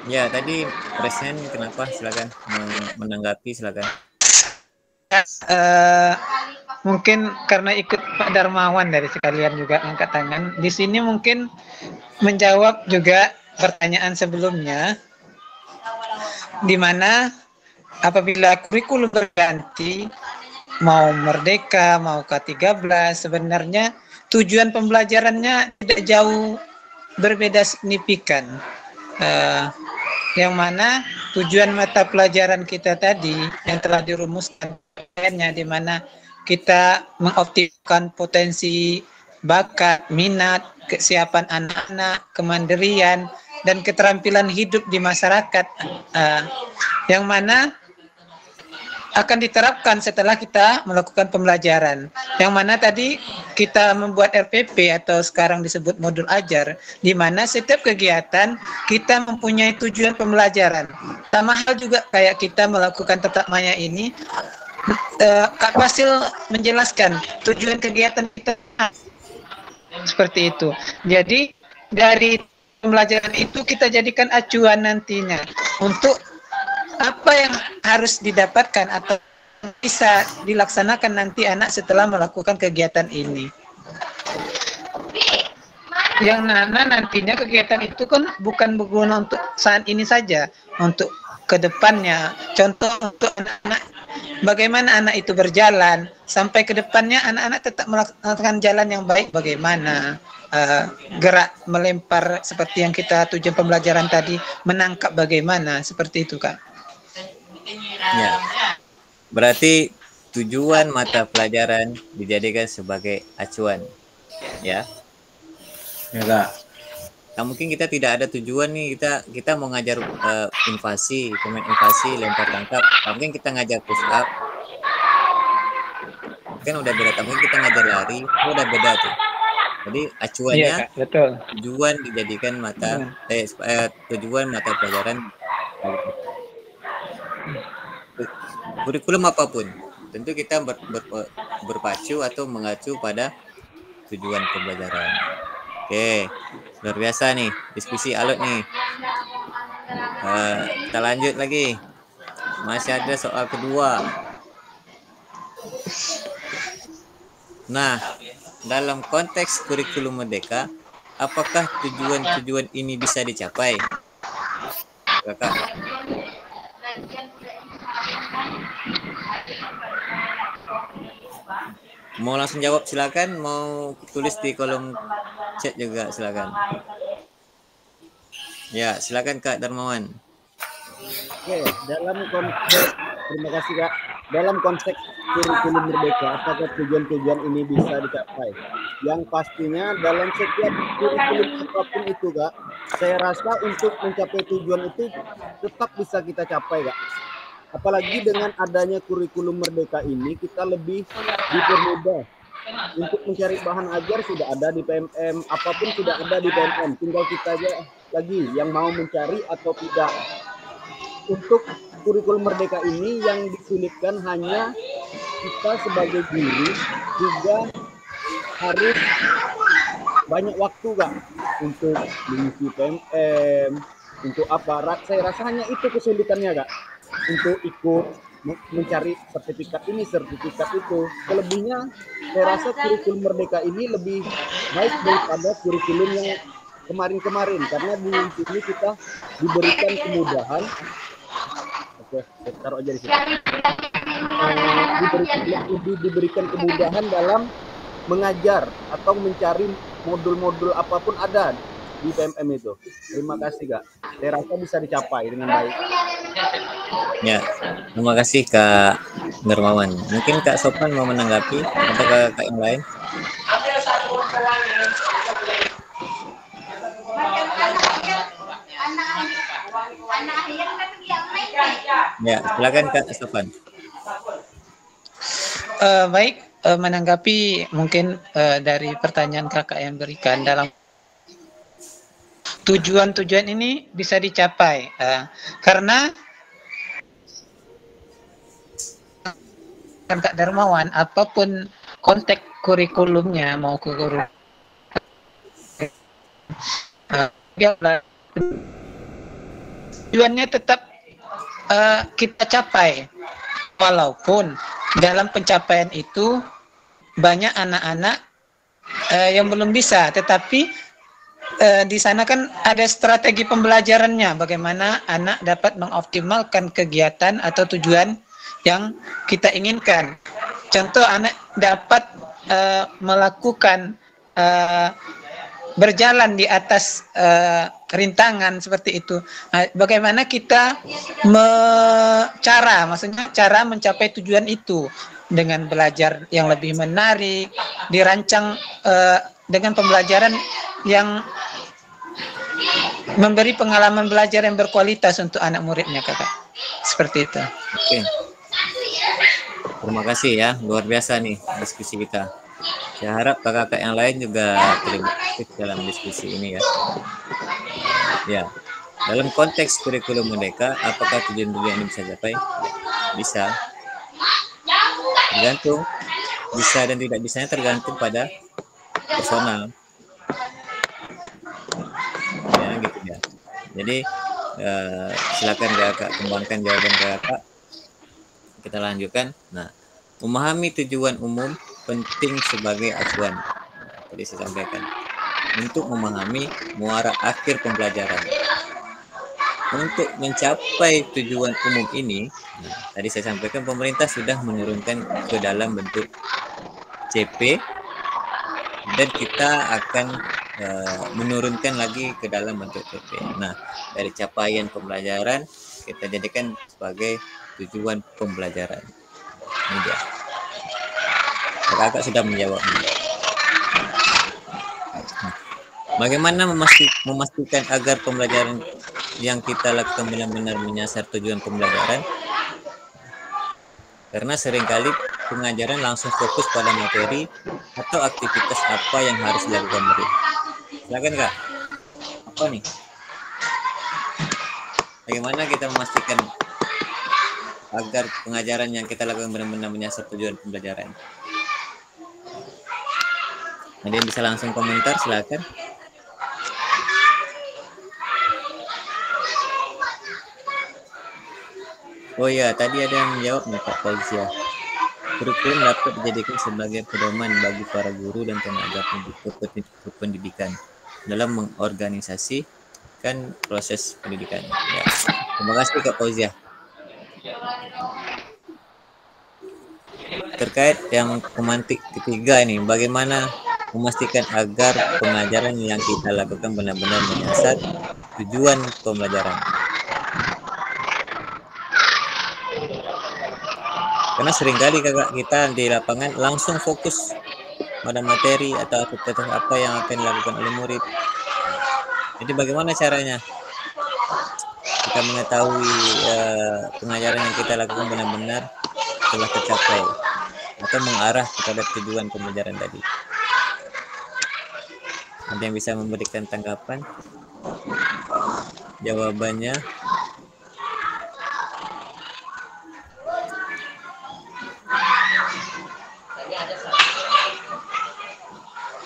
Ya, tadi Presiden kenapa? Silakan menanggapi, silakan. Mungkin karena ikut Pak Darmawan dari sekalian juga angkat tangan. Di sini mungkin menjawab juga pertanyaan sebelumnya, di mana apabila kurikulum berganti, mau Merdeka, mau K13, sebenarnya tujuan pembelajarannya tidak jauh berbeda signifikan. Yang mana tujuan mata pelajaran kita tadi yang telah dirumuskan di mana kita mengoptimalkan potensi bakat, minat, kesiapan anak-anak, kemandirian, dan keterampilan hidup di masyarakat, yang mana akan diterapkan setelah kita melakukan pembelajaran. Yang mana tadi kita membuat RPP atau sekarang disebut modul ajar, di mana setiap kegiatan kita mempunyai tujuan pembelajaran. Sama hal juga kayak kita melakukan tatap maya ini, Kak Basil menjelaskan tujuan kegiatan kita seperti itu. Jadi dari pembelajaran itu kita jadikan acuan nantinya untuk apa yang harus didapatkan atau bisa dilaksanakan nanti anak setelah melakukan kegiatan ini. Yang nantinya kegiatan itu kan bukan berguna untuk saat ini saja, untuk kedepannya. Contoh untuk anak-anak, bagaimana anak itu berjalan sampai ke depannya anak-anak tetap melakukan jalan yang baik, bagaimana gerak melempar seperti yang kita tujuan pembelajaran tadi, menangkap bagaimana, seperti itu Kak. Ya. Berarti tujuan mata pelajaran dijadikan sebagai acuan, ya. Ya Kak. Nah, mungkin kita tidak ada tujuan nih, kita mau ngajar invasi, pemain invasi, lempar tangkap. Mungkin kita ngajar push up, kan udah beda. Mungkin kita ngajar lari, itu udah beda tuh. Jadi acuannya, Iya, Kak, betul. tujuan dijadikan tujuan mata pelajaran. Kurikulum apapun, tentu kita berpacu atau mengacu pada tujuan pembelajaran. Oke, luar biasa nih, diskusi alot nih. Kita lanjut lagi. Masih ada soal kedua. Nah, dalam konteks kurikulum merdeka, apakah tujuan-tujuan ini bisa dicapai? Kakak. Mau langsung jawab silakan, mau tulis di kolom chat juga silakan. Ya, silakan Kak Darmawan. Oke, terima kasih Kak. Dalam konteks kurikulum merdeka, apakah tujuan-tujuan ini bisa dicapai? Yang pastinya dalam setiap kurikulum apapun itu Kak, saya rasa untuk mencapai tujuan itu tetap bisa kita capai Kak. Apalagi dengan adanya kurikulum merdeka ini, kita lebih dipermudah untuk mencari bahan ajar. Sudah ada di PMM, apapun sudah ada di PMM, tinggal kita aja lagi yang mau mencari atau tidak. Untuk kurikulum merdeka ini yang disulitkan hanya kita sebagai guru juga harus banyak waktu Kak untuk mengisi PMM, untuk aparat. Saya rasa hanya itu kesulitannya Kak, untuk ikut mencari sertifikat ini, sertifikat itu. Selebihnya saya rasa kurikulum merdeka ini lebih baik daripada kurikulum yang kemarin-kemarin, karena di sini kita diberikan kemudahan. Oke, saya taruh aja di sini. Diberikan kemudahan dalam mengajar atau mencari modul-modul apapun ada di PMM itu. Terima kasih Kak. Saya rasa bisa dicapai dengan baik. Ya, terima kasih Kak Darmawan. Mungkin Kak Sofan mau menanggapi atau Kak yang lain? Ya, silakan Kak Sofan. Baik, menanggapi mungkin dari pertanyaan kakak yang berikan, dalam tujuan-tujuan ini bisa dicapai karena Kak Darmawan, apapun konteks kurikulumnya, mau ke guru tujuannya tetap kita capai, walaupun dalam pencapaian itu banyak anak-anak yang belum bisa, tetapi di sana kan ada strategi pembelajarannya, bagaimana anak dapat mengoptimalkan kegiatan atau tujuan yang kita inginkan. Contoh, anak dapat melakukan berjalan di atas rintangan seperti itu. Nah, bagaimana kita cara mencapai tujuan itu dengan belajar yang lebih menarik, dirancang dengan pembelajaran yang memberi pengalaman belajar yang berkualitas untuk anak muridnya, kakak. Seperti itu. Oke. Terima kasih ya, luar biasa nih diskusi kita. Saya harap kakak-kakak yang lain juga terlibat aktif dalam diskusi ini ya. Ya, dalam konteks kurikulum merdeka, apakah tujuan-tujuan ini bisa capai? Bisa. Tergantung. Bisa dan tidak bisanya tergantung pada personal. Ya, gitu ya. Jadi silakan kakak kembangkan jawaban kakak. Kita lanjutkan. Nah, memahami tujuan umum penting sebagai acuan. Tadi saya sampaikan. Untuk memahami muara akhir pembelajaran. Untuk mencapai tujuan umum ini, nah, tadi saya sampaikan pemerintah sudah menurunkan ke dalam bentuk CP dan kita akan menurunkan lagi ke dalam bentuk CP. Nah, dari capaian pembelajaran kita jadikan sebagai tujuan pembelajaran. Ini dia. Kakak sudah menjawabnya. Nah, bagaimana memastikan agar pembelajaran yang kita lakukan benar-benar menyasar tujuan pembelajaran? Karena seringkali pengajaran langsung fokus pada materi atau aktivitas apa yang harus dilakukan murid. Silakan Kak. Apa nih? Bagaimana kita memastikan agar pengajaran yang kita lakukan benar-benar menyasar tujuan pembelajaran? Ada yang bisa langsung komentar, silakan. Oh iya, tadi ada yang menjawab nih Kak Fauzia. Kurikulum dapat dijadikan sebagai pedoman bagi para guru dan tenaga pendidikan dalam mengorganisasikan proses pendidikan. Ya. Terima kasih Kak Fauzia. Terkait yang pemantik ketiga ini, bagaimana memastikan agar pengajaran yang kita lakukan benar-benar menyasar tujuan pembelajaran? Karena seringkali kakak kita di lapangan langsung fokus pada materi atau aktivitas apa yang akan dilakukan oleh murid. Jadi bagaimana caranya kita mengetahui pengajaran yang kita lakukan benar-benar telah tercapai atau mengarah kepada tujuan pembelajaran tadi? Ada yang bisa memberikan tanggapan? Jawabannya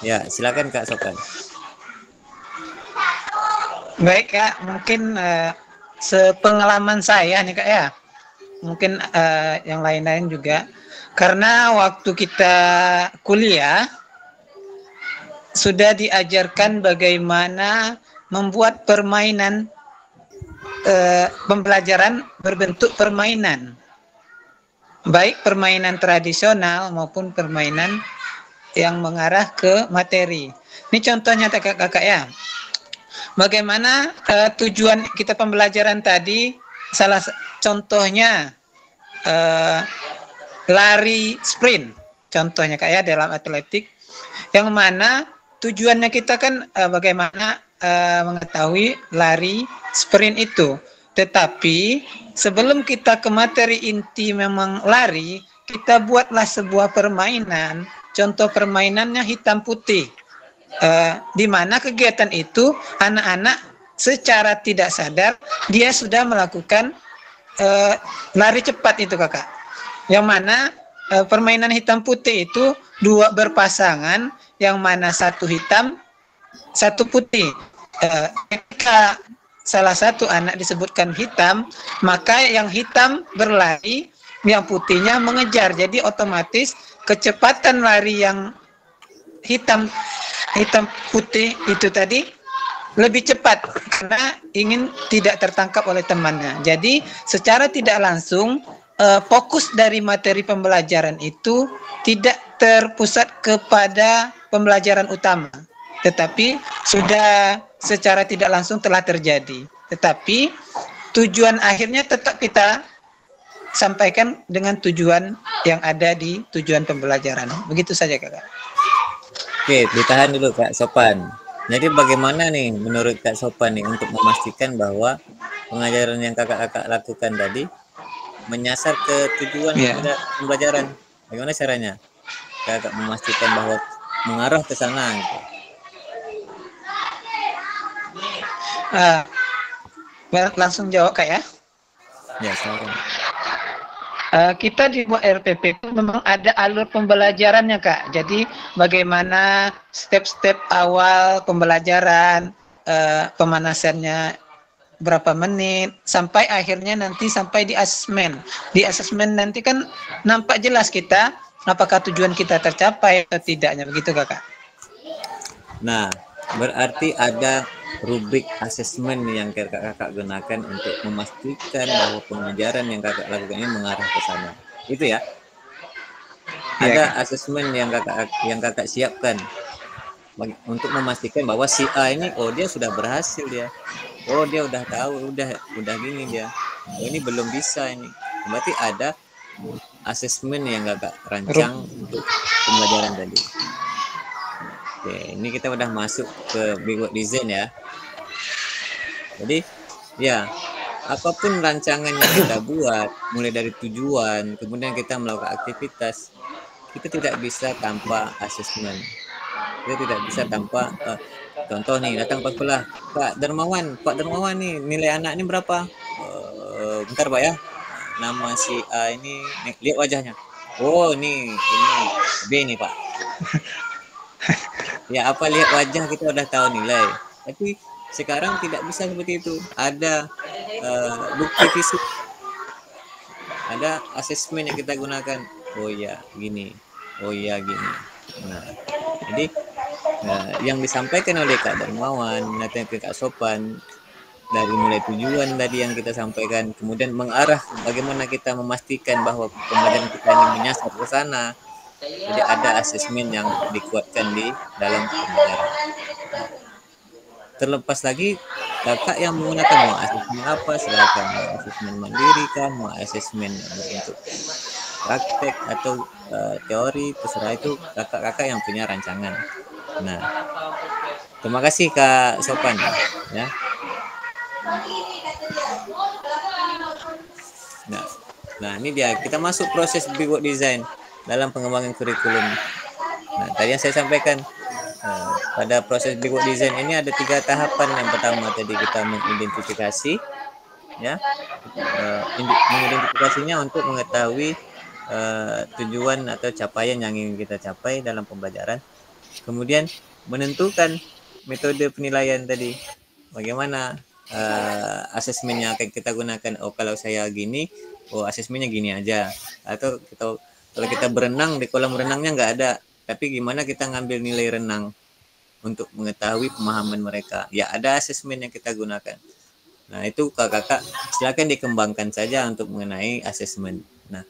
ya, silakan Kak Sopan. Baik Kak, mungkin sepengalaman saya nih Kak ya, mungkin yang lain-lain juga, karena waktu kita kuliah sudah diajarkan bagaimana membuat permainan pembelajaran berbentuk permainan, baik permainan tradisional maupun permainan yang mengarah ke materi. Ini contohnya kakak-kakak ya. Bagaimana tujuan kita pembelajaran tadi, salah contohnya lari sprint, contohnya kak ya dalam atletik, yang mana tujuannya kita kan bagaimana mengetahui lari sprint itu. Tetapi sebelum kita ke materi inti memang lari, kita buatlah sebuah permainan. Contoh permainannya hitam putih, di mana kegiatan itu anak-anak secara tidak sadar dia sudah melakukan lari cepat itu kakak. Yang mana permainan hitam putih itu dua berpasangan, yang mana satu hitam, satu putih. Ketika salah satu anak disebutkan hitam, maka yang hitam berlari, yang putihnya mengejar. Jadi otomatis kecepatan lari yang hitam putih itu tadi lebih cepat karena ingin tidak tertangkap oleh temannya. Jadi secara tidak langsung fokus dari materi pembelajaran itu tidak terpusat kepada pembelajaran utama, tetapi sudah secara tidak langsung telah terjadi. Tetapi tujuan akhirnya tetap kita sampaikan dengan tujuan yang ada di tujuan pembelajaran. Begitu saja kakak. Oke, ditahan dulu Kak Sopan. Jadi bagaimana nih menurut Kak Sopan nih untuk memastikan bahwa pengajaran yang kakak-kakak lakukan tadi menyasar ke tujuan Ya. pembelajaran. Bagaimana caranya? Kakak memastikan bahwa mengarah ke sana gitu. Langsung jawab Kak ya. Ya, silakan. Kita di RPP itu memang ada alur pembelajarannya Kak. Jadi bagaimana step-step awal pembelajaran, pemanasannya berapa menit, sampai akhirnya nanti sampai di asesmen. Di asesmen nanti kan nampak jelas kita apakah tujuan kita tercapai atau tidaknya, begitu Kakak? Nah, berarti ada rubrik asesmen yang kakak gunakan untuk memastikan bahwa pengajaran yang kakak lakukan ini mengarah ke sana. Itu ya? Iya, Ada Kak. asesmen yang kakak siapkan untuk memastikan bahwa si A ini, oh dia sudah berhasil dia. Oh dia udah tahu, udah gini dia. Oh ini belum bisa ini. Berarti ada asesmen yang kakak rancang untuk pembelajaran tadi. Oke, ini kita udah masuk ke Big Work Design ya. Jadi, ya, apapun rancangan yang kita buat, mulai dari tujuan, kemudian kita melakukan aktivitas, kita tidak bisa tanpa asesmen. Kita tidak bisa tanpa contoh nih, datang ke sekolah, Pak Dermawan nih, nilai anak ini berapa? Bentar Pak ya, nama si A ini, lihat wajahnya. Oh, ini B nih Pak. Ya, apa lihat wajah kita udah tahu nilai. Tapi sekarang tidak bisa seperti itu. Ada bukti fisik, ada asesmen yang kita gunakan. Oh ya, gini. Oh ya, gini. Nah, jadi yang disampaikan oleh Kak Darmawan, nanti ke Kak Sopan, dari mulai tujuan tadi yang kita sampaikan, kemudian mengarah bagaimana kita memastikan bahwa pembelajaran kita ini menyasar ke sana. Jadi ada asesmen yang dikuatkan di dalam pembelajaran. Terlepas lagi kakak yang menggunakan mau asesmen apa, silakan. Mau asesmen mandiri kah, mau asesmen berbentuk praktek atau teori, terserah, itu kakak-kakak yang punya rancangan. Nah, terima kasih Kak Sopan ya. Nah, ini dia, kita masuk proses Big Work Design dalam pengembangan kurikulum. Nah, tadi yang saya sampaikan, pada proses Big Work Design ini ada 3 tahapan. Yang pertama tadi kita mengidentifikasi, ya, mengidentifikasinya untuk mengetahui tujuan atau capaian yang ingin kita capai dalam pembelajaran. Kemudian menentukan metode penilaian tadi, bagaimana asesmen yang akan kita gunakan. Oh kalau saya gini, oh asesmennya gini aja. Atau kalau kita berenang, di kolam renangnya nggak ada, tapi gimana kita ngambil nilai renang untuk mengetahui pemahaman mereka. Ya ada asesmen yang kita gunakan. Nah itu kakak silakan dikembangkan saja untuk mengenai asesmen. Nah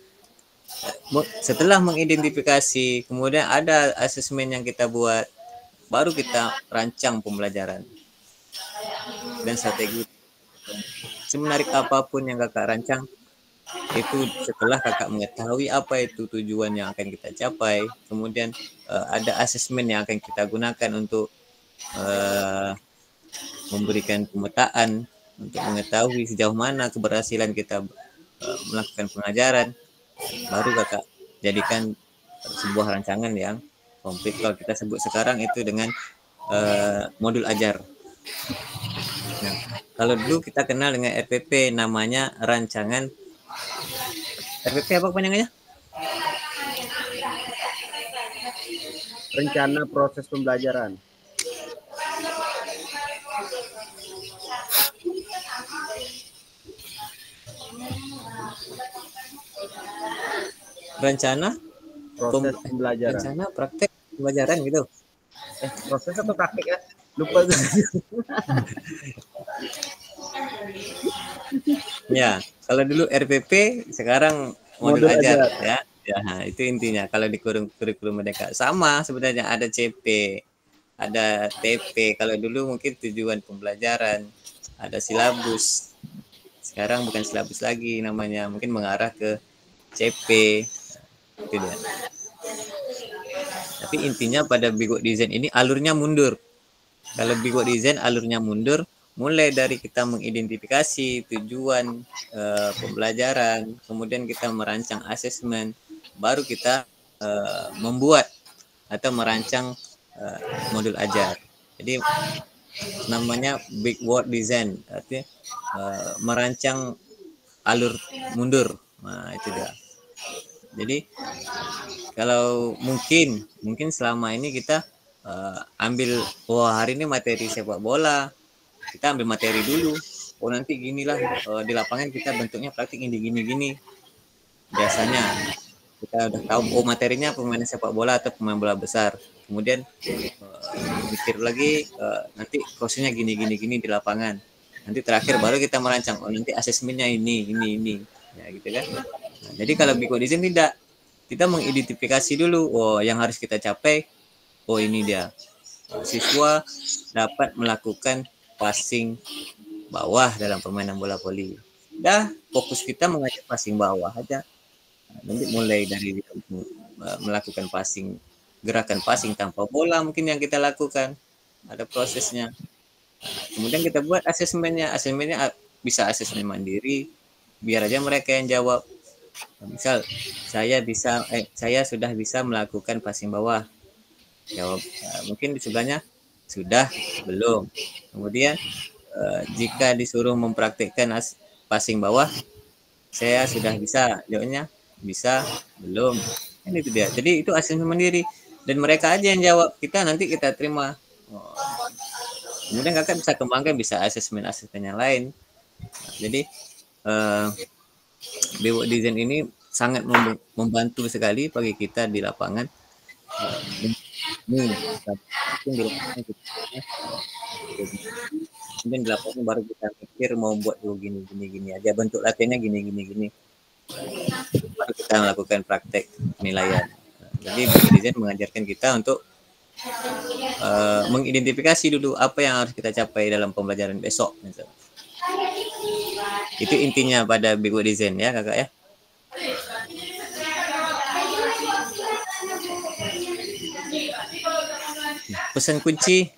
setelah mengidentifikasi, kemudian ada asesmen yang kita buat, baru kita rancang pembelajaran dan strategi. Semenarik apapun yang kakak rancang, itu setelah kakak mengetahui apa itu tujuan yang akan kita capai, kemudian ada asesmen yang akan kita gunakan untuk memberikan pemetaan untuk mengetahui sejauh mana keberhasilan kita melakukan pengajaran, baru kakak jadikan sebuah rancangan yang komplit. Kalau kita sebut sekarang itu dengan modul ajar. Nah, kalau dulu kita kenal dengan RPP, namanya rancangan RPP apa panjangannya? Rencana proses pembelajaran. Rencana proses pembelajaran. Rencana praktek pembelajaran gitu. Proses atau praktek ya? Lupa. Ya, kalau dulu RPP, sekarang modul ajar ya. Ya, itu intinya. Kalau di kurikulum mereka sama sebenarnya, ada CP, ada TP. Kalau dulu mungkin tujuan pembelajaran, ada silabus. Sekarang bukan silabus lagi namanya, mungkin mengarah ke CP. Itu dia. Tapi intinya pada Big Work Design ini alurnya mundur. Kalau Big Work Design alurnya mundur, mulai dari kita mengidentifikasi tujuan pembelajaran, kemudian kita merancang asesmen, baru kita membuat atau merancang modul ajar. Jadi namanya backward design, artinya merancang alur mundur. Nah, itu dia. Jadi kalau mungkin selama ini kita ambil, hari ini materi sepak bola, kita ambil materi dulu. Oh nanti ginilah di lapangan kita bentuknya praktik gini. Biasanya kita udah tahu materinya pemain sepak bola atau pemain bola besar. Kemudian mikir lagi nanti prosesnya gini di lapangan. Nanti terakhir baru kita merancang, nanti asesmennya ini. Ya gitu kan. Nah, jadi kalau backward design tidak, kita mengidentifikasi dulu, yang harus kita capai, ini dia. Siswa dapat melakukan passing bawah dalam permainan bola voli. Fokus kita mengajak passing bawah aja. Nanti mulai dari melakukan passing, gerakan passing tanpa bola mungkin yang kita lakukan, ada prosesnya. Kemudian kita buat asesmennya bisa asesmen mandiri, biar aja mereka yang jawab. Misal saya sudah bisa melakukan passing bawah, jawab mungkin di sebelahnya sudah, belum. Kemudian jika disuruh mempraktikkan passing bawah, saya sudah bisa, jawabnya bisa, belum. Ini itu dia. Jadi itu asesmen mandiri dan mereka aja yang jawab, nanti kita terima. Kemudian kakak bisa kembangkan, bisa asesmen yang lain. Jadi backward design ini sangat membantu sekali bagi kita di lapangan. Kemudian di lapangan baru kita pikir mau buat gini aja, bentuk latihannya gini. Baru kita melakukan praktek penilaian. Jadi backward design mengajarkan kita untuk mengidentifikasi dulu apa yang harus kita capai dalam pembelajaran besok. Itu intinya pada backward design ya kakak ya. Pesan kunci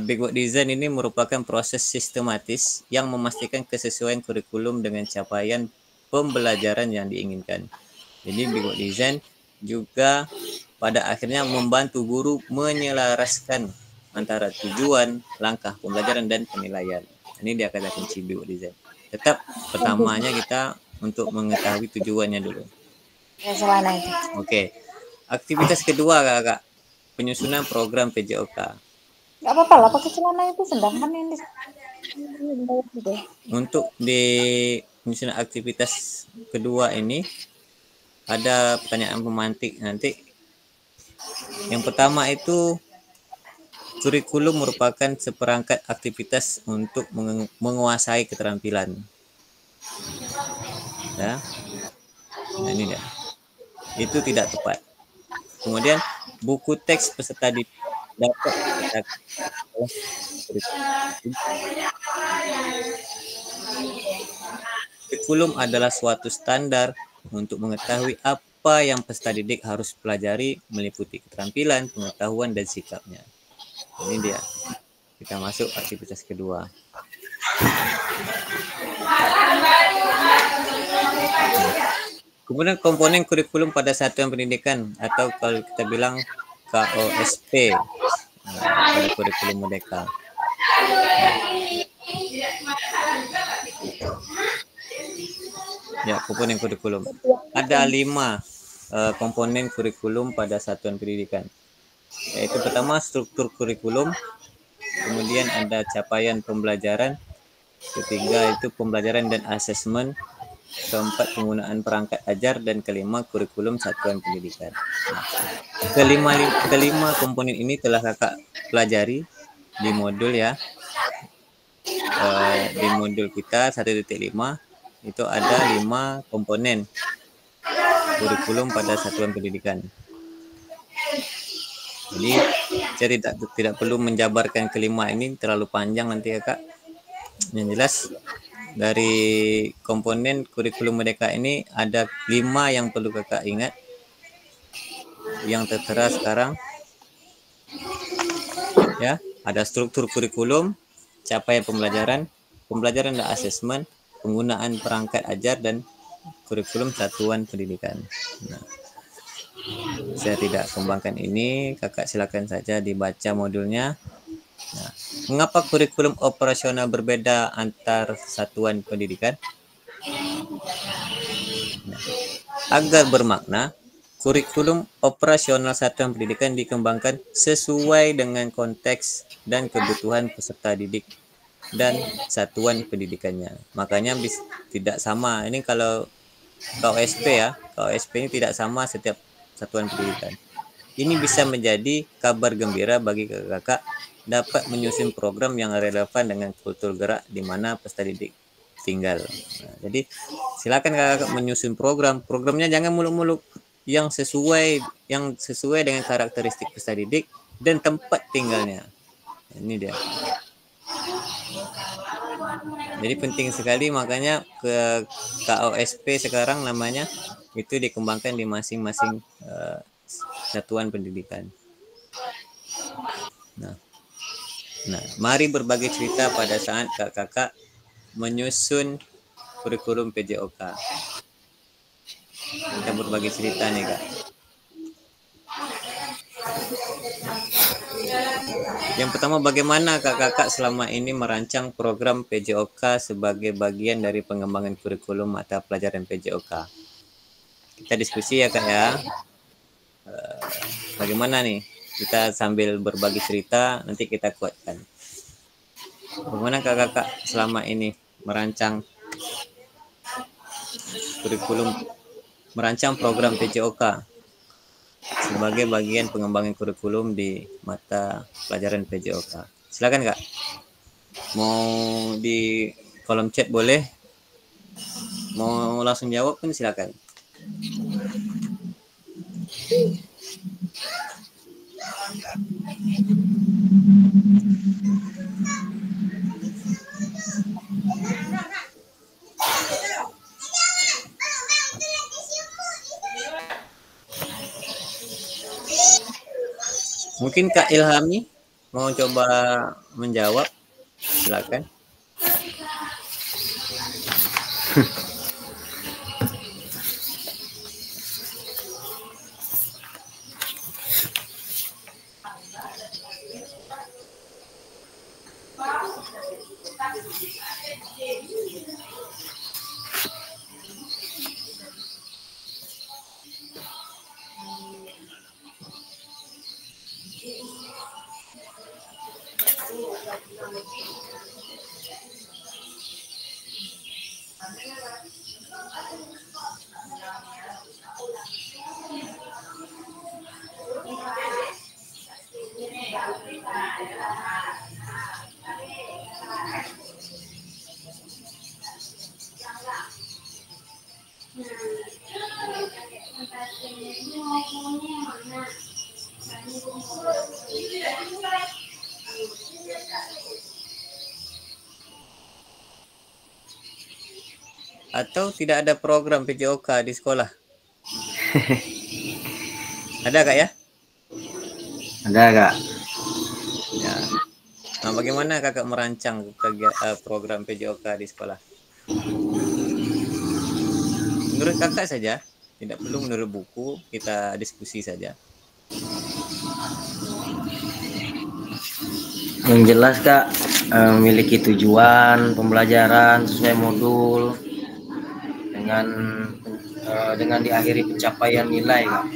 backward design ini merupakan proses sistematis yang memastikan kesesuaian kurikulum dengan capaian pembelajaran yang diinginkan. Jadi backward design juga pada akhirnya membantu guru menyelaraskan antara tujuan, langkah pembelajaran dan penilaian. Ini dia kata kunci backward design. Tetap pertamanya kita untuk mengetahui tujuannya dulu. Oke. Aktivitas kedua kakak, penyusunan program PJOK. Gak apa-apa lah, pakai celana itu sedangkan ini. Untuk di penyusunan aktivitas kedua ini ada pertanyaan pemantik nanti. Yang pertama itu, kurikulum merupakan seperangkat aktivitas untuk menguasai keterampilan. Ya. Nah, ini dia. Itu tidak tepat. Kemudian buku teks peserta didik dapat kurikulum adalah suatu standar untuk mengetahui apa yang peserta didik harus pelajari, meliputi keterampilan, pengetahuan, dan sikapnya. Ini dia. Kita masuk aktivitas kedua. Kemudian komponen kurikulum pada satuan pendidikan atau kalau kita bilang KOSP, pada kurikulum Merdeka. Ya, komponen kurikulum. Ada 5 komponen kurikulum pada satuan pendidikan. Yaitu pertama struktur kurikulum, kemudian ada capaian pembelajaran, ketiga itu pembelajaran dan asesmen, keempat penggunaan perangkat ajar, dan kelima kurikulum satuan pendidikan. Kelima komponen ini telah kakak pelajari di modul ya. Di modul kita 1.5 itu ada 5 komponen kurikulum pada satuan pendidikan. Jadi saya tidak perlu menjabarkan kelima ini, terlalu panjang nanti kakak. Yang jelas dari komponen kurikulum Merdeka ini ada 5 yang perlu kakak ingat, yang tertera sekarang. Ya, ada struktur kurikulum, capaian pembelajaran, pembelajaran dan asesmen, penggunaan perangkat ajar, dan kurikulum satuan pendidikan. Nah, saya tidak kembangkan ini, kakak silakan saja dibaca modulnya. Nah, mengapa kurikulum operasional berbeda antar satuan pendidikan? Nah, agar bermakna, kurikulum operasional satuan pendidikan dikembangkan sesuai dengan konteks dan kebutuhan peserta didik dan satuan pendidikannya. Makanya tidak sama. Ini kalau KOSP ya, KOSP ini tidak sama setiap satuan pendidikan. Ini bisa menjadi kabar gembira bagi kakak dapat menyusun program yang relevan dengan kultur gerak di mana peserta didik tinggal. Nah, jadi silakan kakak menyusun programnya jangan muluk-muluk, yang sesuai dengan karakteristik peserta didik dan tempat tinggalnya. Ini dia. Jadi penting sekali, makanya ke KOSP sekarang namanya itu dikembangkan di masing-masing satuan pendidikan. Nah, mari berbagi cerita pada saat kakak menyusun kurikulum PJOK. Kita berbagi cerita nih kak. Yang pertama, bagaimana kakak selama ini merancang program PJOK sebagai bagian dari pengembangan kurikulum mata pelajaran PJOK? Kita diskusi ya kak ya. Bagaimana nih? Kita sambil berbagi cerita, nanti kita kuatkan. Bagaimana kakak selama ini merancang kurikulum, merancang program PJOK sebagai bagian pengembangan kurikulum di mata pelajaran PJOK? Silakan kak. Mau di kolom chat boleh, mau langsung jawab pun silakan. Mungkin Kak Ilhami mau coba menjawab, silakan. Atau tidak ada program PJOK di sekolah? Ada kak ya? Ada kak. Ya. Nah, bagaimana kakak merancang program PJOK di sekolah? Menurut kakak saja, tidak perlu menurut buku, kita diskusi saja. Yang jelas kak, memiliki tujuan pembelajaran sesuai modul dengan diakhiri pencapaian nilai kak.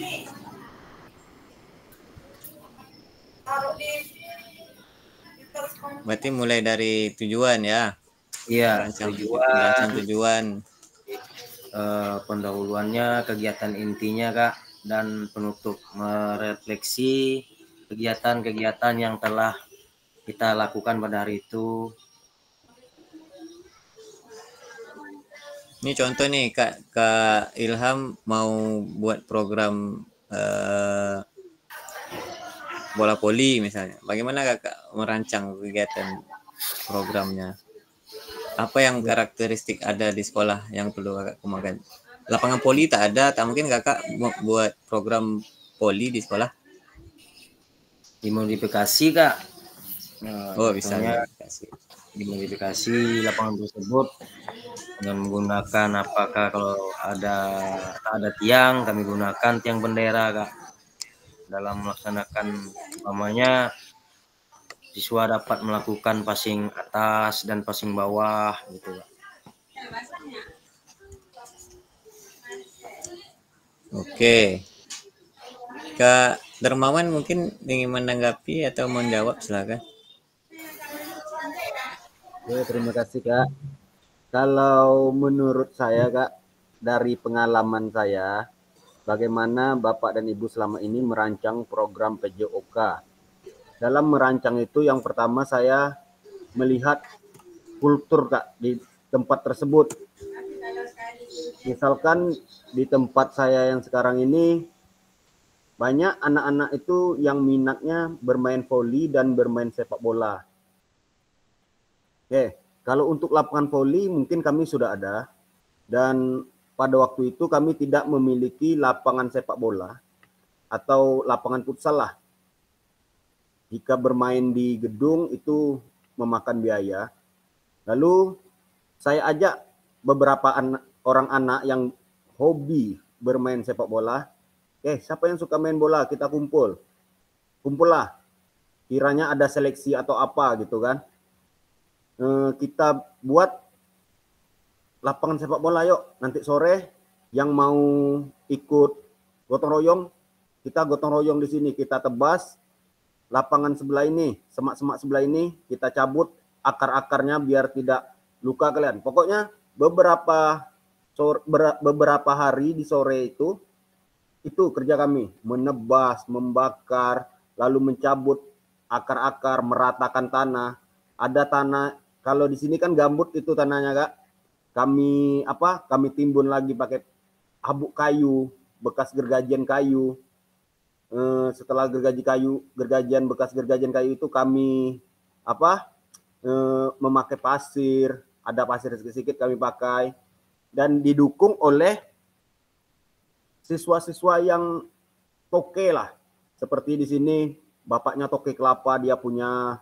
Berarti mulai dari tujuan ya? Iya, tujuan. Pendahuluannya, kegiatan intinya kak, dan penutup merefleksi kegiatan-kegiatan yang telah kita lakukan pada hari itu. Ini contoh nih Kak Ilham mau buat program bola voli misalnya. Bagaimana kakak merancang kegiatan programnya? Apa yang karakteristik ada di sekolah yang perlu kakak kembangkan? Lapangan voli tak ada, tak mungkin kakak buat program voli di sekolah? Dimodifikasi kak, Nah, Oh, bisa contohnya dikasih. dimodifikasi lapangan tersebut dengan menggunakan apakah kalau ada tiang, kami gunakan tiang bendera Kak dalam melaksanakan, umpamanya siswa dapat melakukan passing atas dan passing bawah gitu Kak. Oke. Kak Dermawan mungkin ingin menanggapi atau menjawab, silakan. Oke, terima kasih Kak. Kalau menurut saya Kak, dari pengalaman saya, bagaimana Bapak dan Ibu selama ini merancang program PJOK. Dalam merancang itu yang pertama saya melihat kultur Kak di tempat tersebut. Misalkan di tempat saya yang sekarang ini banyak anak-anak itu yang minatnya bermain voli dan bermain sepak bola. Oke, kalau untuk lapangan voli mungkin kami sudah ada, dan pada waktu itu kami tidak memiliki lapangan sepak bola atau lapangan futsal lah. Jika bermain di gedung itu memakan biaya. Lalu saya ajak beberapa orang anak yang hobi bermain sepak bola. Oke, siapa yang suka main bola? Kita kumpul. Kumpullah. Kiranya ada seleksi atau apa gitu kan. Kita buat lapangan sepak bola yuk. Nanti sore yang mau ikut gotong royong, kita gotong royong di sini. Kita tebas lapangan sebelah ini, semak-semak sebelah ini, kita cabut akar-akarnya biar tidak luka kalian. Pokoknya beberapa hari di sore itu kerja kami, menebas, membakar, lalu mencabut akar-akar, meratakan tanah. Ada tanah, kalau di sini kan gambut itu tanahnya Kak. Kami timbun lagi pakai habuk kayu, bekas gergajian kayu. Setelah bekas gergajian kayu itu kami memakai pasir, ada pasir sedikit kami pakai, dan didukung oleh siswa-siswa yang toke lah. Seperti di sini bapaknya toke kelapa, dia punya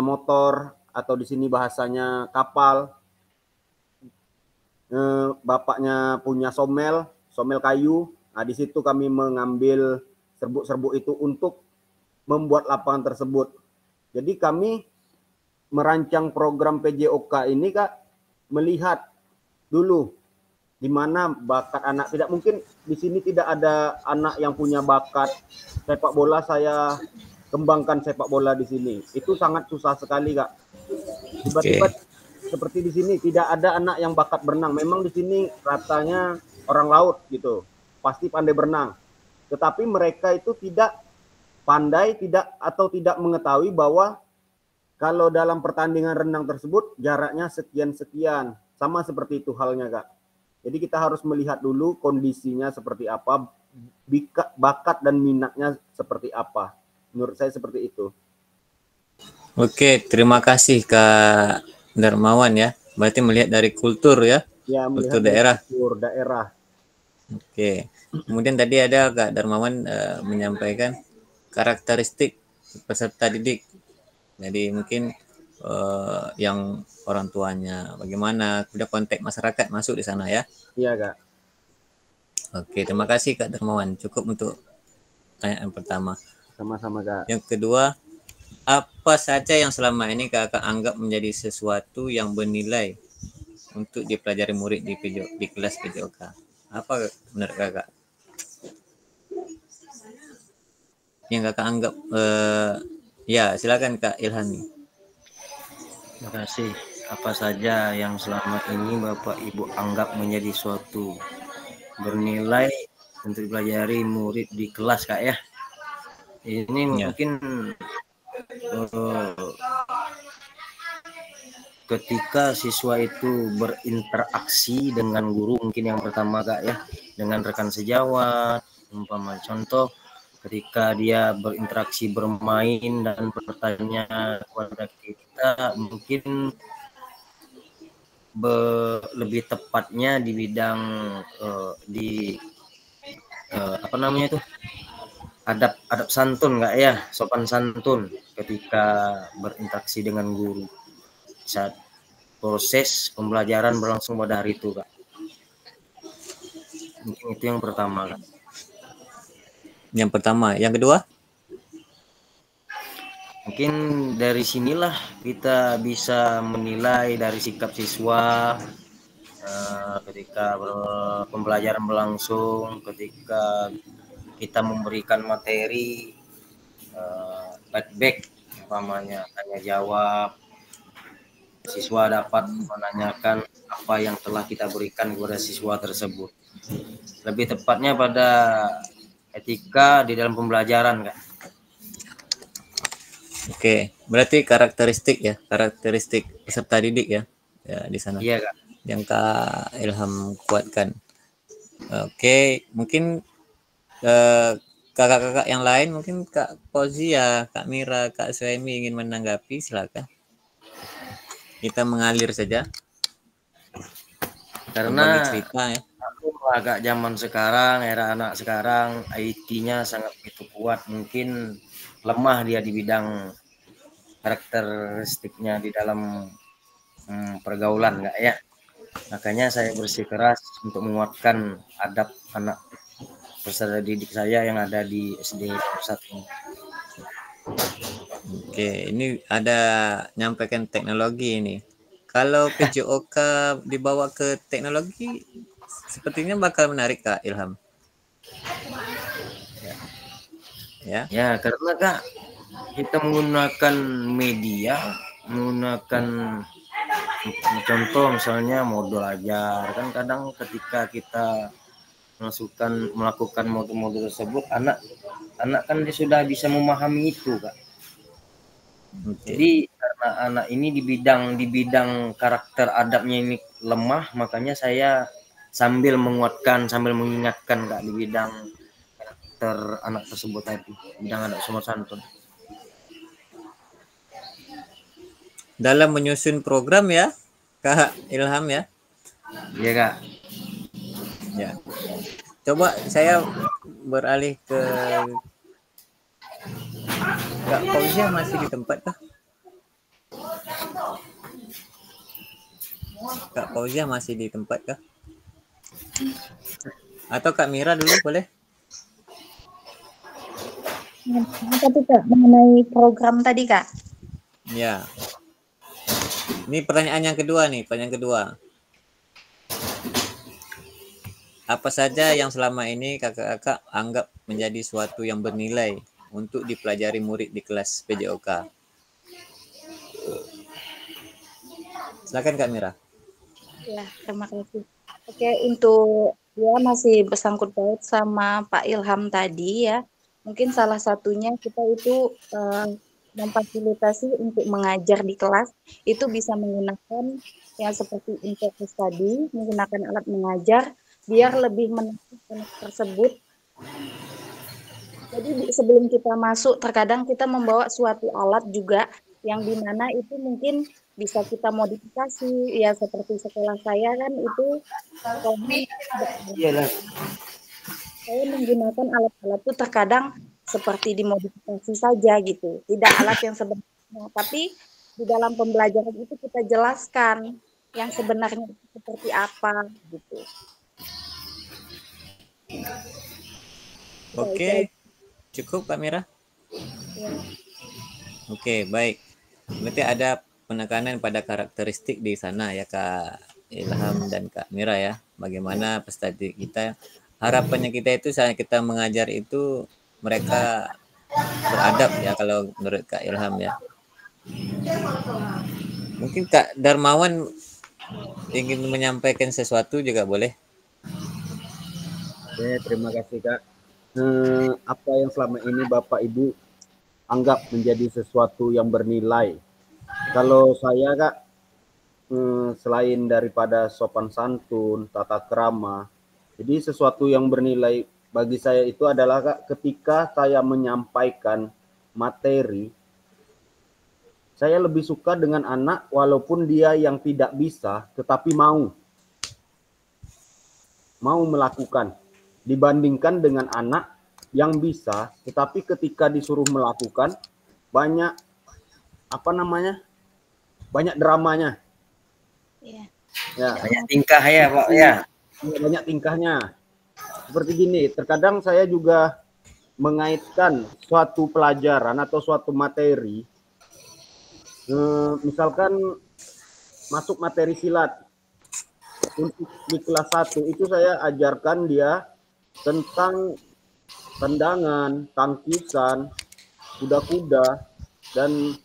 motor, atau di sini bahasanya kapal. Bapaknya punya somel kayu. Nah, di situ kami mengambil serbuk-serbuk itu untuk membuat lapangan tersebut. Jadi kami merancang program PJOK ini Kak, melihat dulu di mana bakat anak. Tidak mungkin di sini tidak ada anak yang punya bakat sepak bola, saya kembangkan sepak bola di sini. Itu sangat susah sekali Kak. Tiba-tiba seperti di sini tidak ada anak yang bakat berenang. Memang di sini ratanya orang laut gitu, pasti pandai berenang. Tetapi mereka itu tidak pandai, tidak mengetahui bahwa kalau dalam pertandingan renang tersebut jaraknya sekian-sekian. Sama seperti itu halnya Kak. Jadi kita harus melihat dulu kondisinya seperti apa, bakat dan minatnya seperti apa. Menurut saya seperti itu. Oke, terima kasih Kak Darmawan ya. Berarti melihat dari kultur ya, Ya, kultur melihat daerah. daerah. Oke. Kemudian tadi ada Kak Darmawan menyampaikan karakteristik peserta didik. Jadi mungkin yang orang tuanya bagaimana, kemudian konteks masyarakat masuk di sana ya. Iya Kak. Oke, terima kasih Kak Darmawan. Cukup untuk pertanyaan pertama. Sama-sama Kak. Yang kedua, apa saja yang selama ini Kakak anggap menjadi sesuatu yang bernilai untuk dipelajari murid di kelas PJOK? Apa menurut Kakak? Yang Kakak anggap ya, silakan Kak Ilhami. Terima kasih. Apa saja yang selama ini Bapak Ibu anggap menjadi suatu bernilai untuk dipelajari murid di kelas Kak ya? Ini mungkin ketika siswa itu berinteraksi dengan guru, mungkin yang pertama Kak ya, dengan rekan sejawat, umpama contoh ketika dia berinteraksi, bermain dan bertanya kepada kita, mungkin lebih tepatnya di bidang adab santun nggak ya, sopan santun ketika berinteraksi dengan guru saat proses pembelajaran berlangsung pada hari itu, Kak. Mungkin itu yang pertama, Kak. Yang pertama, yang kedua? Mungkin dari sinilah kita bisa menilai dari sikap siswa ketika pembelajaran berlangsung, ketika kita memberikan materi feedback, umpamanya tanya jawab, siswa dapat menanyakan apa yang telah kita berikan kepada siswa tersebut. Lebih tepatnya pada etika di dalam pembelajaran, Kak. Oke, berarti karakteristik peserta didik ya di sana. Iya, Kak. Yang Kak Ilham kuatkan. Oke, mungkin kakak-kakak yang lain, mungkin Kak Fauzia, Kak Mira, Kak Suemi ingin menanggapi, silakan. Kita mengalir saja. Karena cerita ya. Aku agak zaman sekarang, era anak sekarang, IT-nya sangat begitu kuat. Mungkin lemah dia di bidang karakteristiknya di dalam pergaulan, enggak ya? Makanya saya bersikeras untuk menguatkan adab anak peserta didik saya yang ada di SD pusat ini. Oke, ini ada nyampaikan teknologi ini. Kalau PJOK dibawa ke teknologi, sepertinya bakal menarik, Kak Ilham. Ya, karena Kak, kita menggunakan media, menggunakan contoh misalnya modul ajar, kan kadang ketika kita melakukan modul-modul tersebut, anak kan dia sudah bisa memahami itu, Kak. Jadi karena anak ini di bidang karakter adabnya ini lemah, makanya saya sambil menguatkan, sambil mengingatkan, Kak, di bidang karakter anak tersebut tadi, bidang anak sopan santun. Dalam menyusun program ya, Kak Ilham ya. Iya, Kak. Ya. Coba saya beralih ke Kak Fauzia, masih di tempat kah? Kak Fauzia masih di tempat kah? Atau Kak Mira dulu boleh? Tapi Kak, mengenai program tadi, Kak. Ya. Ini pertanyaan yang kedua nih, pertanyaan kedua. Apa saja yang selama ini kakak-kakak anggap menjadi suatu yang bernilai untuk dipelajari murid di kelas PJOK? Silakan Kak Mira. Ya, terima kasih. Oke, untuk ya masih bersangkut paut sama Pak Ilham tadi ya. Mungkin salah satunya kita itu memfasilitasi untuk mengajar di kelas itu bisa menggunakan yang seperti infocus tadi, menggunakan alat mengajar biar lebih menarik anak tersebut. Jadi sebelum kita masuk, terkadang kita membawa suatu alat juga yang dimana itu mungkin bisa kita modifikasi, ya seperti sekolah saya kan itu saya menggunakan alat-alat itu terkadang seperti dimodifikasi saja gitu, tidak alat yang sebenarnya, tapi di dalam pembelajaran itu kita jelaskan yang sebenarnya seperti apa gitu. Oke, cukup Kak Mira? Ya. Oke, baik. Berarti ada penekanan pada karakteristik di sana ya Kak Ilham dan Kak Mira ya. Bagaimana peserta didik kita, harapannya kita itu saat kita mengajar itu mereka beradab ya kalau menurut Kak Ilham ya. Mungkin Kak Darmawan ingin menyampaikan sesuatu juga boleh. Oke, terima kasih Kak. Apa yang selama ini Bapak Ibu anggap menjadi sesuatu yang bernilai? Kalau saya Kak, selain daripada sopan santun, tata krama, jadi sesuatu yang bernilai bagi saya itu adalah Kak, ketika saya menyampaikan materi, saya lebih suka dengan anak walaupun dia yang tidak bisa, tetapi mau melakukan. Dibandingkan dengan anak yang bisa, tetapi ketika disuruh melakukan banyak banyak dramanya. Iya. Ya, Banyak tingkah ya Pak ya. banyak tingkahnya. Seperti gini, terkadang saya juga mengaitkan suatu pelajaran atau suatu materi, misalkan masuk materi silat. Untuk di kelas 1 itu saya ajarkan dia tentang tendangan, tangkisan, kuda-kuda, dan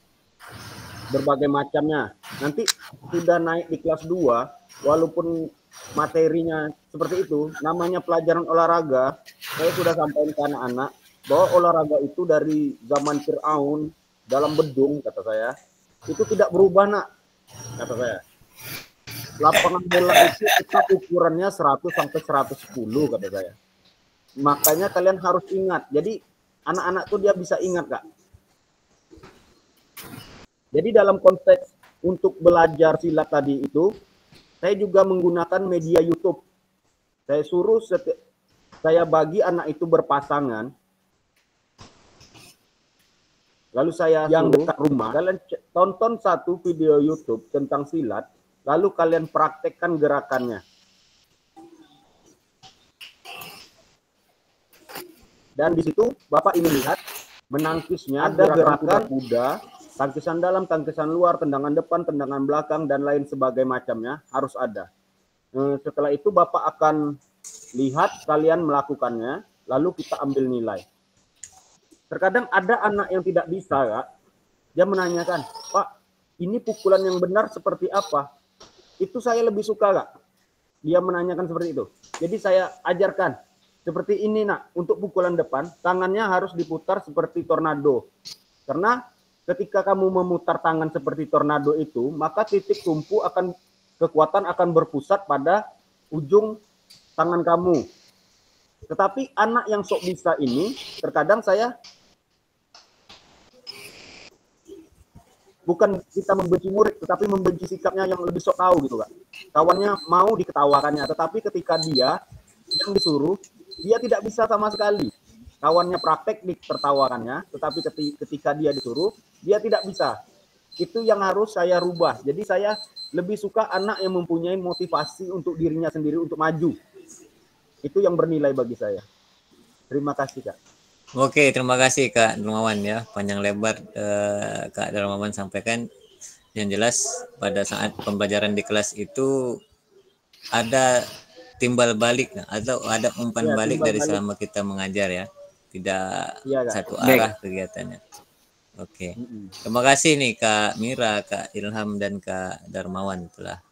berbagai macamnya. Nanti sudah naik di kelas 2, walaupun materinya seperti itu, namanya pelajaran olahraga, saya sudah sampaikan ke anak-anak bahwa olahraga itu dari zaman Fir'aun dalam bedung, kata saya, itu tidak berubah nak, kata saya. Lapangan bola itu tetap ukurannya 100 sampai 110, kata saya. Makanya kalian harus ingat. Jadi anak-anak tuh dia bisa ingat, Kak. Jadi dalam konteks untuk belajar silat tadi itu, saya juga menggunakan media YouTube. Saya suruh saya bagi anak itu berpasangan. Lalu saya yang dekat rumah, kalian tonton satu video YouTube tentang silat, lalu kalian praktekkan gerakannya. Dan di situ Bapak ini lihat menangkisnya ada gerakan kuda, tangkisan dalam, tangkisan luar, tendangan depan, tendangan belakang, dan lain sebagainya macamnya harus ada. Setelah itu Bapak akan lihat kalian melakukannya, lalu kita ambil nilai. Terkadang ada anak yang tidak bisa, Kak. Dia menanyakan, Pak, ini pukulan yang benar seperti apa? Itu saya lebih suka, Kak. Dia menanyakan seperti itu. Jadi saya ajarkan, seperti ini, nak. Untuk pukulan depan, tangannya harus diputar seperti tornado. Karena ketika kamu memutar tangan seperti tornado itu, maka titik tumpu kekuatan akan berpusat pada ujung tangan kamu. Tetapi anak yang sok bisa ini, terkadang saya bukan kita membenci murid, tetapi membenci sikapnya yang lebih sok tahu gitu, Kak. Kawannya mau diketawakannya, tetapi ketika dia yang disuruh, dia tidak bisa sama sekali. Kawannya praktek ditertawakannya, tetapi ketika dia disuruh, dia tidak bisa. Itu yang harus saya rubah. Jadi saya lebih suka anak yang mempunyai motivasi untuk dirinya sendiri untuk maju. Itu yang bernilai bagi saya. Terima kasih, Kak. Oke, terima kasih Kak Darmawan ya. Panjang lebar Kak Darmawan sampaikan. Yang jelas pada saat pembelajaran di kelas itu ada timbal balik atau ada umpan balik dari selama kita mengajar ya. Tidak satu arah kegiatannya. Oke. Terima kasih nih Kak Mira, Kak Ilham, dan Kak Darmawan telah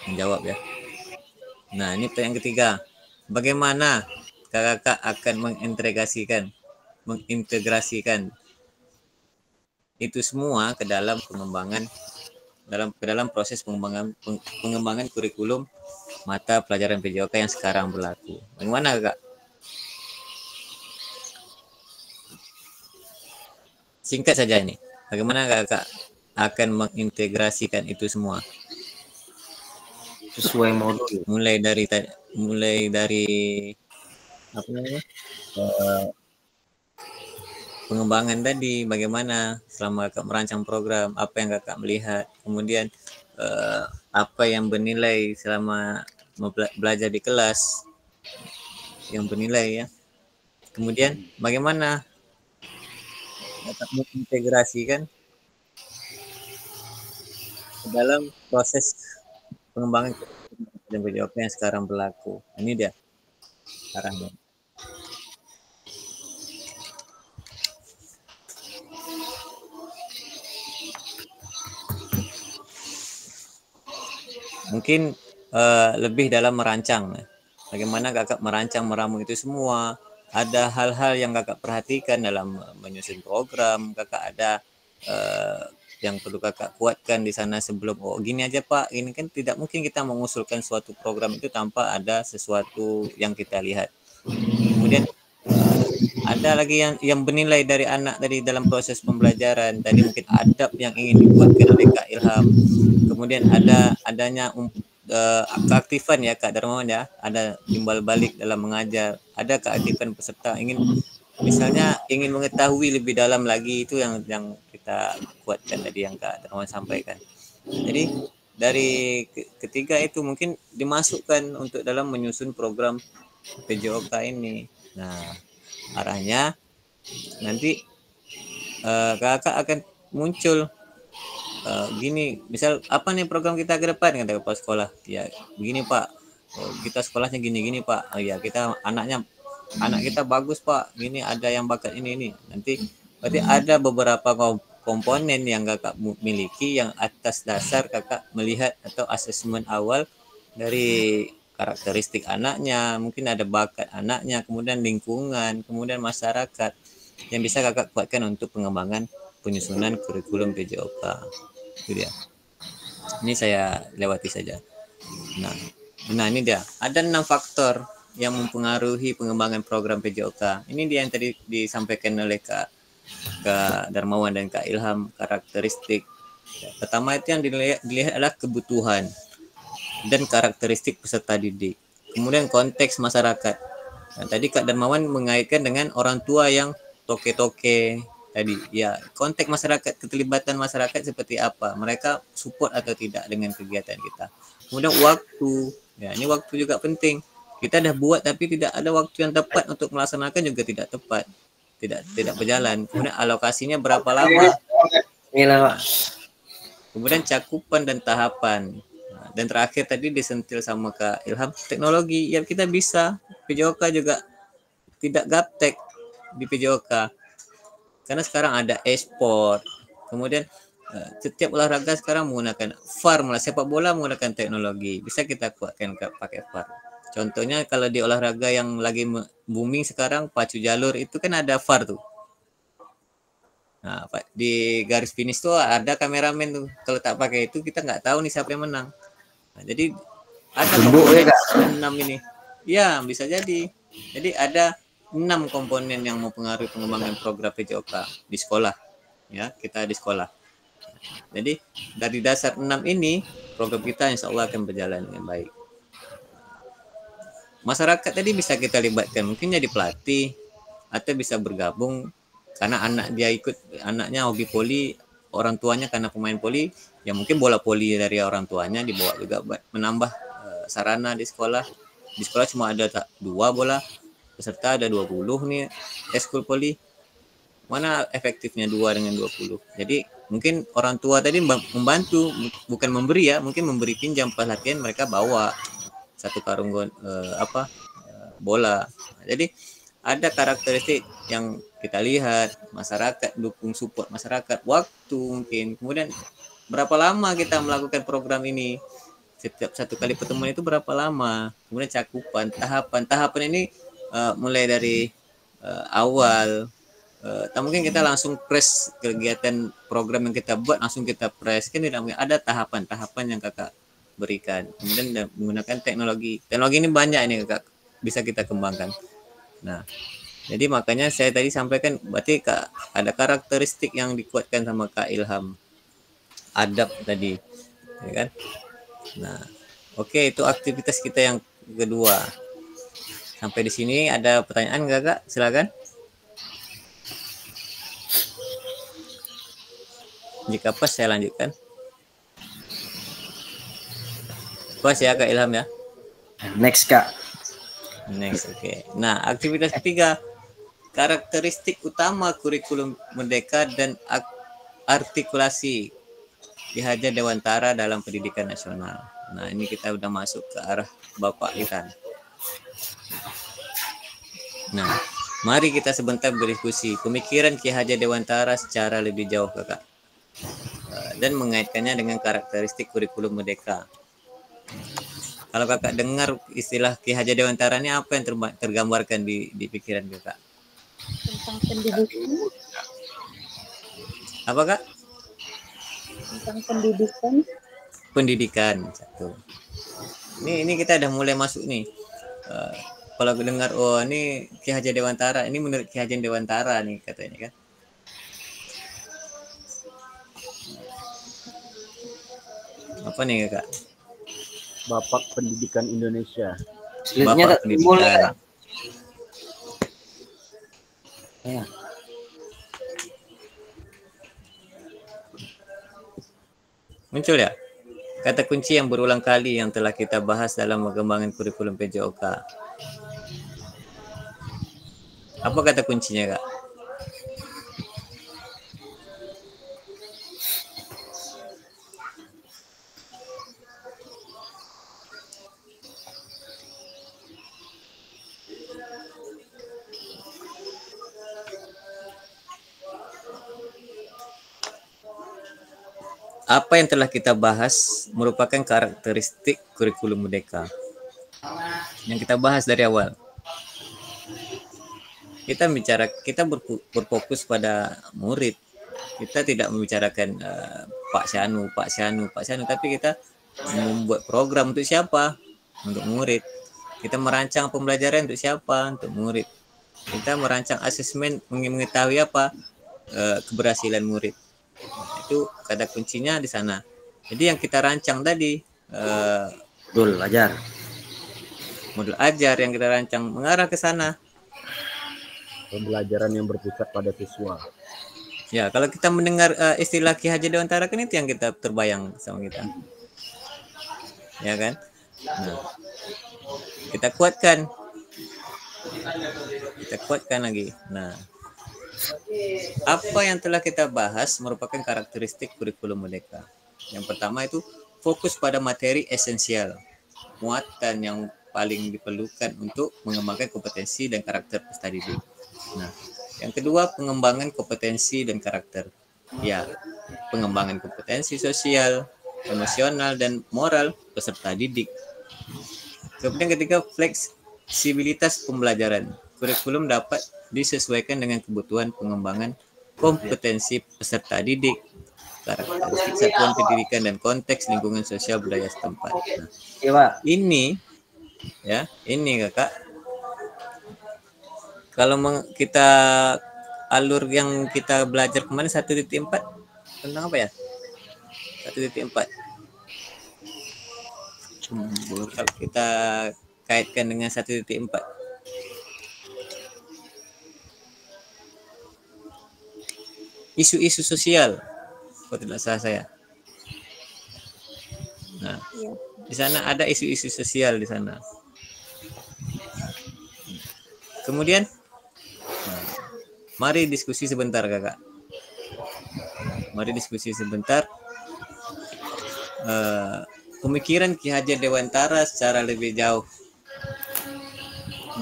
menjawab ya. Nah, ini yang ketiga. Bagaimana kakak akan mengintegrasikan itu semua ke dalam pengembangan proses pengembangan kurikulum mata pelajaran PJOK yang sekarang berlaku. Bagaimana, Kak? Singkat saja ini. Bagaimana kakak akan mengintegrasikan itu semua? Sesuai modul. Mulai dari apa namanya? Pengembangan tadi, bagaimana selama kakak merancang program, apa yang kakak melihat, kemudian apa yang bernilai selama belajar di kelas yang bernilai ya. Kemudian bagaimana dapat mengintegrasikan dalam proses pengembangan PJOK yang sekarang berlaku. Ini dia arahnya. Mungkin lebih dalam merancang. Bagaimana kakak merancang, meramu itu semua. Ada hal-hal yang kakak perhatikan dalam menyusun program. Kakak ada yang perlu kakak kuatkan di sana sebelum, oh gini aja Pak, ini kan tidak mungkin kita mengusulkan suatu program itu tanpa ada sesuatu yang kita lihat. Kemudian ada lagi yang bernilai dari anak tadi dalam proses pembelajaran. Tadi mungkin adab yang ingin dibuatkan oleh Kak Ilham. Kemudian adanya keaktifan ya Kak Darmawan ya, ada timbal balik dalam mengajar, ada keaktifan peserta misalnya ingin mengetahui lebih dalam lagi, itu yang kita kuatkan tadi yang Kak Darmawan sampaikan. Jadi dari ketiga itu mungkin dimasukkan untuk dalam menyusun program PJOK ini. Nah, arahnya nanti kakak akan muncul gini, misal apa nih program kita ke depan, kata kepala sekolah, ya begini Pak, kita sekolahnya gini Pak, oh ya kita anak kita bagus Pak, gini ada yang bakat ini, nanti berarti ada beberapa komponen yang kakak miliki yang atas dasar kakak melihat atau asesmen awal dari karakteristik anaknya, mungkin ada bakat anaknya, kemudian lingkungan, kemudian masyarakat yang bisa kakak kuatkan untuk pengembangan penyusunan kurikulum PJOK. Itu dia. Ini saya lewati saja. Nah ini dia. Ada 6 faktor yang mempengaruhi pengembangan program PJOK. Ini dia yang tadi disampaikan oleh Kak Darmawan dan Kak Ilham, karakteristik. Pertama itu yang dilihat adalah kebutuhan dan karakteristik peserta didik. Kemudian konteks masyarakat. Nah, tadi Kak Darmawan mengaitkan dengan orang tua yang toke-toke tadi. Ya, konteks masyarakat, keterlibatan masyarakat seperti apa? Mereka support atau tidak dengan kegiatan kita. Kemudian waktu. Ya, ini waktu juga penting. Kita dah buat tapi tidak ada waktu yang tepat untuk melaksanakan, juga tidak tepat. Tidak berjalan. Kemudian alokasinya berapa lama? Nah, kemudian cakupan dan tahapan. Nah, dan terakhir tadi disentil sama Kak Ilham, teknologi. Ya kita bisa. PJOK juga tidak gaptek di PJOK. Karena sekarang ada e-sport. Kemudian setiap olahraga sekarang menggunakan VAR, sepak bola menggunakan teknologi. Bisa kita kuatkan pakai VAR. Contohnya kalau di olahraga yang lagi booming sekarang, pacu jalur, itu kan ada VAR tuh. Nah, di garis finish tuh ada kameramen tuh. Kalau tak pakai itu kita nggak tahu nih siapa yang menang. Nah, jadi ada komponen 6 ini. Ya, bisa jadi. Jadi ada 6 komponen yang mempengaruhi pengembangan program PJOK di sekolah. Ya, kita di sekolah. Jadi dari dasar 6 ini, program kita insya Allah akan berjalan dengan baik. Masyarakat tadi bisa kita libatkan, mungkin jadi pelatih atau bisa bergabung karena anaknya hobi voli, orang tuanya karena pemain voli, ya mungkin bola voli dari orang tuanya dibawa juga menambah sarana di sekolah. Di sekolah cuma ada 2 bola, peserta ada 20 nih eskul voli. Mana efektifnya 2 dengan 20? Jadi mungkin orang tua tadi membantu, bukan memberi ya, mungkin memberi pinjam pas latihan mereka bawa 1 karung bola. Jadi ada karakteristik yang kita lihat, masyarakat dukung, support masyarakat, waktu mungkin, kemudian berapa lama kita melakukan program ini, setiap 1 kali pertemuan itu berapa lama, kemudian cakupan, tahapan ini mulai dari awal. Tak mungkin kita langsung press kegiatan program yang kita buat langsung kita press, kan tidak mungkin. Ada tahapan yang kakak berikan, kemudian menggunakan teknologi ini banyak ini kakak bisa kita kembangkan. Nah, jadi makanya saya tadi sampaikan berarti Kak ada karakteristik yang dikuatkan sama Kak Ilham, adab tadi, ya kan? Nah, oke, itu aktivitas kita yang kedua. Sampai di sini ada pertanyaan nggak Kak? Silakan. Jika pas saya lanjutkan. Pas ya Kak Ilham ya. Next Kak. Next, oke. Nah, aktivitas ketiga, karakteristik utama kurikulum Merdeka dan artikulasi Ki Hajar Dewantara dalam pendidikan nasional. Nah, ini kita udah masuk ke arah Bapak Ilham. Nah, mari kita sebentar berdiskusi pemikiran Ki Hajar Dewantara secara lebih jauh Kakak. Dan mengaitkannya dengan karakteristik kurikulum Merdeka. Kalau kakak dengar istilah Ki Hajar Dewantara ini, apa yang tergambarkan di pikiran kakak? Tentang pendidikan. Apa kak? Tentang pendidikan. Pendidikan satu. Ini kita udah mulai masuk nih. Kalau dengar ini Ki Hajar Dewantara, ini menurut Ki Hajar Dewantara nih katanya kan. Apa nih kakak? Bapak Pendidikan Indonesia. Slide-nya Bapak tak timbul Pendidikan. ya. Ya. Muncul ya? Kata kunci yang berulang kali yang telah kita bahas dalam pengembangan kurikulum PJOK. Apa kata kuncinya, Kak? Apa yang telah kita bahas merupakan karakteristik kurikulum Merdeka yang kita bahas dari awal. Kita berfokus pada murid. Kita tidak membicarakan Pak Syanu, tapi kita membuat program untuk siapa? Untuk murid. Kita merancang pembelajaran untuk siapa? Untuk murid. Kita merancang asesmen mengetahui apa? Keberhasilan murid. Itu kata kuncinya di sana. Jadi yang kita rancang tadi modul ajar yang kita rancang mengarah ke sana. Pembelajaran yang berpusat pada siswa. Ya, kalau kita mendengar istilah Ki Hajar Dewantara kan itu yang kita terbayang sama kita. Ya kan? Nah, kita kuatkan lagi. Nah, apa yang telah kita bahas merupakan karakteristik kurikulum Merdeka. Yang pertama itu fokus pada materi esensial, muatan yang paling diperlukan untuk mengembangkan kompetensi dan karakter peserta didik. Nah, yang kedua pengembangan kompetensi dan karakter. Ya, pengembangan kompetensi sosial, emosional dan moral peserta didik. Kemudian ketiga fleksibilitas pembelajaran. Kurikulum dapat disesuaikan dengan kebutuhan pengembangan kompetensi peserta didik, karakteristik satuan pendidikan dan konteks lingkungan sosial budaya setempat. Nah, ini Kakak. Kalau kita alur yang kita belajar kemarin 1.4 tentang apa ya? 1.4. Kalau kita kaitkan dengan 1.4. Isu-isu sosial, kalau tidak salah saya. Nah, di sana ada isu-isu sosial di sana. Kemudian, mari diskusi sebentar, Kakak. Mari diskusi sebentar. Pemikiran Ki Hajar Dewantara secara lebih jauh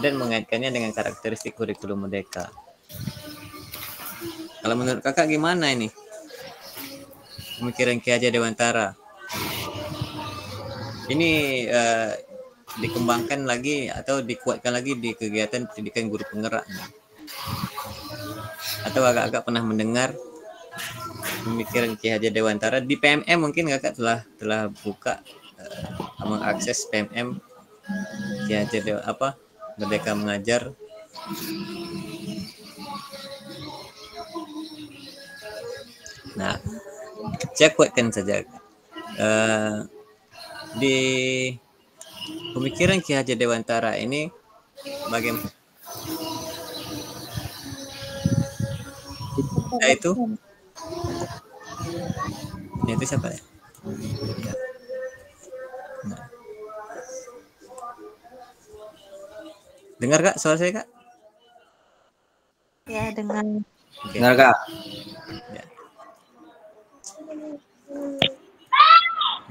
dan mengaitkannya dengan karakteristik kurikulum Merdeka. Kalau menurut Kakak gimana ini? Pemikiran Ki Hajar Dewantara. Ini dikembangkan lagi atau dikuatkan lagi di kegiatan pendidikan guru penggerak. Atau Kakak pernah mendengar pemikiran Ki Hajar Dewantara di PMM? Mungkin Kakak telah buka mengakses PMM Ki Hajar Merdeka Mengajar. Nah, saya kuatkan saja di pemikiran Ki Hajar Dewantara ini bagaimana? Itu siapa ya? Nah. Dengar Kak soal saya, Kak? Ya, dengar. Okay. Dengar, Kak. Ya.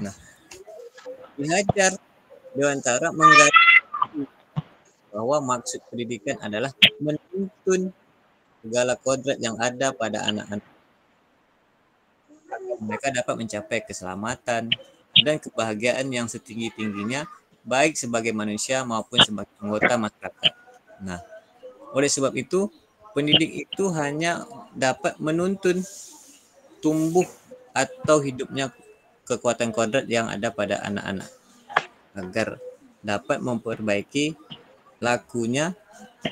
Nah, Ki Hajar Dewantara menggarisbawahi bahwa maksud pendidikan adalah menuntun segala kodrat yang ada pada anak-anak. Mereka dapat mencapai keselamatan dan kebahagiaan yang setinggi-tingginya, baik sebagai manusia maupun sebagai anggota masyarakat. Nah, oleh sebab itu, pendidik itu hanya dapat menuntun tumbuh atau hidupnya kekuatan kodrat yang ada pada anak-anak agar dapat memperbaiki lakunya,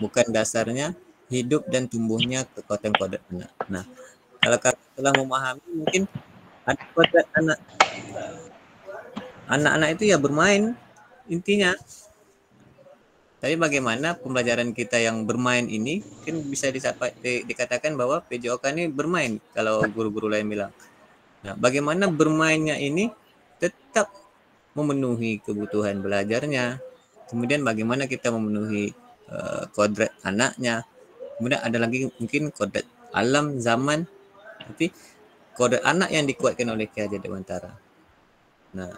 bukan dasarnya, hidup dan tumbuhnya kekuatan kodrat anak. Nah, kalau kakak telah memahami, mungkin ada kodrat anak Anak-anak itu ya bermain intinya. Tapi bagaimana pembelajaran kita yang bermain ini kan bisa dikatakan bahwa PJOK ini bermain kalau guru-guru lain bilang. Nah, bagaimana bermainnya ini tetap memenuhi kebutuhan belajarnya. Kemudian bagaimana kita memenuhi kodrat anaknya. Kemudian ada lagi mungkin kodrat alam, zaman. Tapi kodrat anak yang dikuatkan oleh Ki Hajar Dewantara. Nah,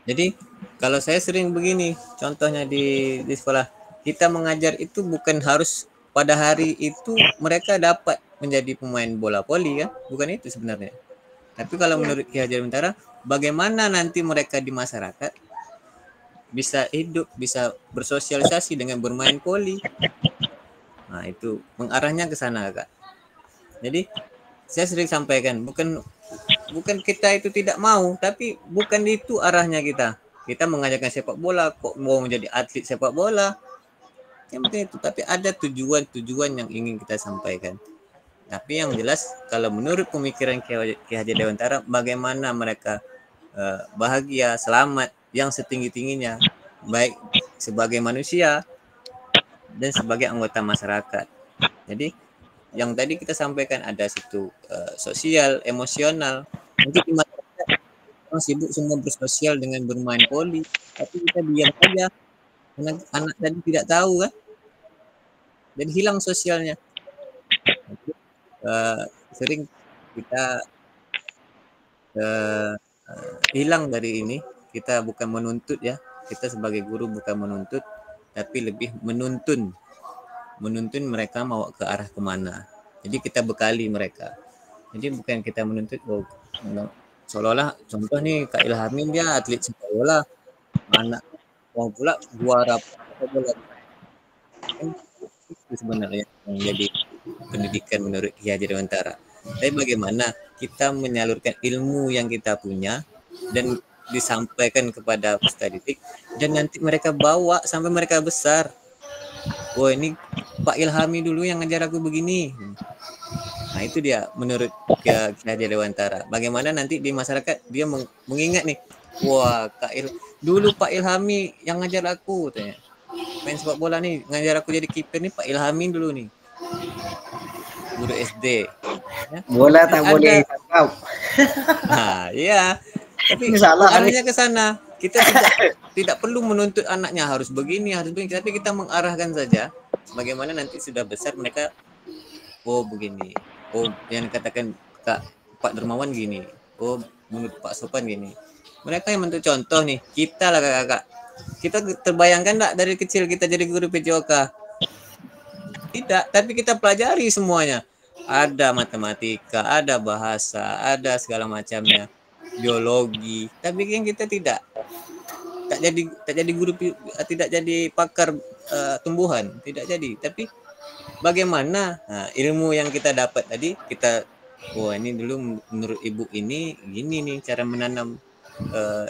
jadi kalau saya sering begini, contohnya di sekolah, kita mengajar itu bukan harus pada hari itu mereka dapat menjadi pemain bola voli kan, bukan itu sebenarnya. Tapi kalau menurut Ki Hajar Dewantara, bagaimana nanti mereka di masyarakat bisa hidup, bisa bersosialisasi dengan bermain voli. Nah, itu mengarahnya ke sana, Kak. Jadi saya sering sampaikan, bukan kita itu tidak mau, tapi bukan itu arahnya kita. Kita mengajarkan sepak bola, kok mau menjadi atlet sepak bola. Yang penting itu, tapi ada tujuan-tujuan yang ingin kita sampaikan. Tapi yang jelas, kalau menurut pemikiran Ki Hajar Dewantara, bagaimana mereka bahagia, selamat, yang setinggi-tingginya, baik sebagai manusia dan sebagai anggota masyarakat. Jadi yang tadi kita sampaikan ada situ sosial, emosional. Mungkin di masyarakat orang sibuk semua bersosial dengan bermain voli, tapi kita diam saja. Anak tadi tidak tahu kan, dan hilang sosialnya. Jadi, sering kita hilang dari ini. Kita bukan menuntut ya, kita sebagai guru bukan menuntut, tapi lebih menuntun mereka mau ke arah kemana. Jadi kita bekali mereka. Jadi bukan kita menuntut, seolah-olah contoh nih Kak Ilhamin dia atlet sepak bola, anak mau pula juara sepak bola. Itu sebenarnya yang jadi pendidikan menurut Ki Hajar Dewantara. Tapi bagaimana kita menyalurkan ilmu yang kita punya dan disampaikan kepada peserta didik, dan nanti mereka bawa sampai mereka besar. Oh, ini Pak Ilhami dulu yang ngajar aku begini. Nah, itu dia menurut Ki Hajar Dewantara. Bagaimana nanti di masyarakat dia mengingat nih, wah dulu Pak Ilhami yang ngajar aku, tanya. Main sepak bola nih, ngajar aku jadi kiper nih Pak Ilhami dulu nih. Guru SD. Ya. Bola tak boleh tangkap. Nah, iya. Tapi arahnya ke sana. Kita tidak perlu menuntut anaknya harus begini, tapi kita mengarahkan saja. Bagaimana nanti sudah besar mereka, oh begini, oh yang dikatakan Pak Dermawan gini, oh menurut Pak Sopan gini. Mereka yang bentuk contoh nih, kita lah kakak-kakak. Kita terbayangkan enggak dari kecil kita jadi guru PJOK? Tidak, tapi kita pelajari semuanya. Ada matematika, ada bahasa, ada segala macamnya, biologi. Tapi kan kita tak jadi guru, tidak jadi pakar tumbuhan, tidak jadi. Tapi bagaimana ilmu yang kita dapat tadi, kita ini dulu menurut ibu ini gini nih cara menanam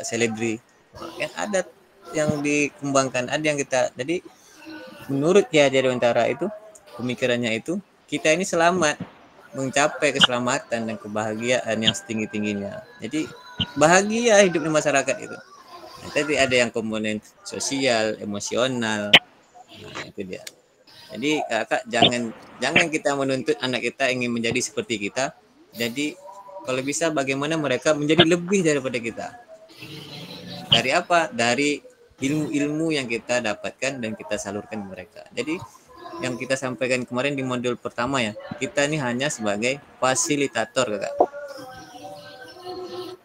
seledri. Kan ada yang dikembangkan, ada yang kita. Jadi menurut Ki Hajar Dewantara itu pemikirannya itu kita ini selamat, mencapai keselamatan dan kebahagiaan yang setinggi-tingginya. Jadi bahagia hidup di masyarakat itu. Nah, tapi ada yang komponen sosial, emosional. Nah, itu dia. Jadi kakak jangan kita menuntut anak kita ingin menjadi seperti kita. Jadi kalau bisa bagaimana mereka menjadi lebih daripada kita. Dari apa? Dari ilmu-ilmu yang kita dapatkan dan kita salurkan ke mereka. Jadi yang kita sampaikan kemarin di modul pertama ya, kita ini hanya sebagai fasilitator kakak.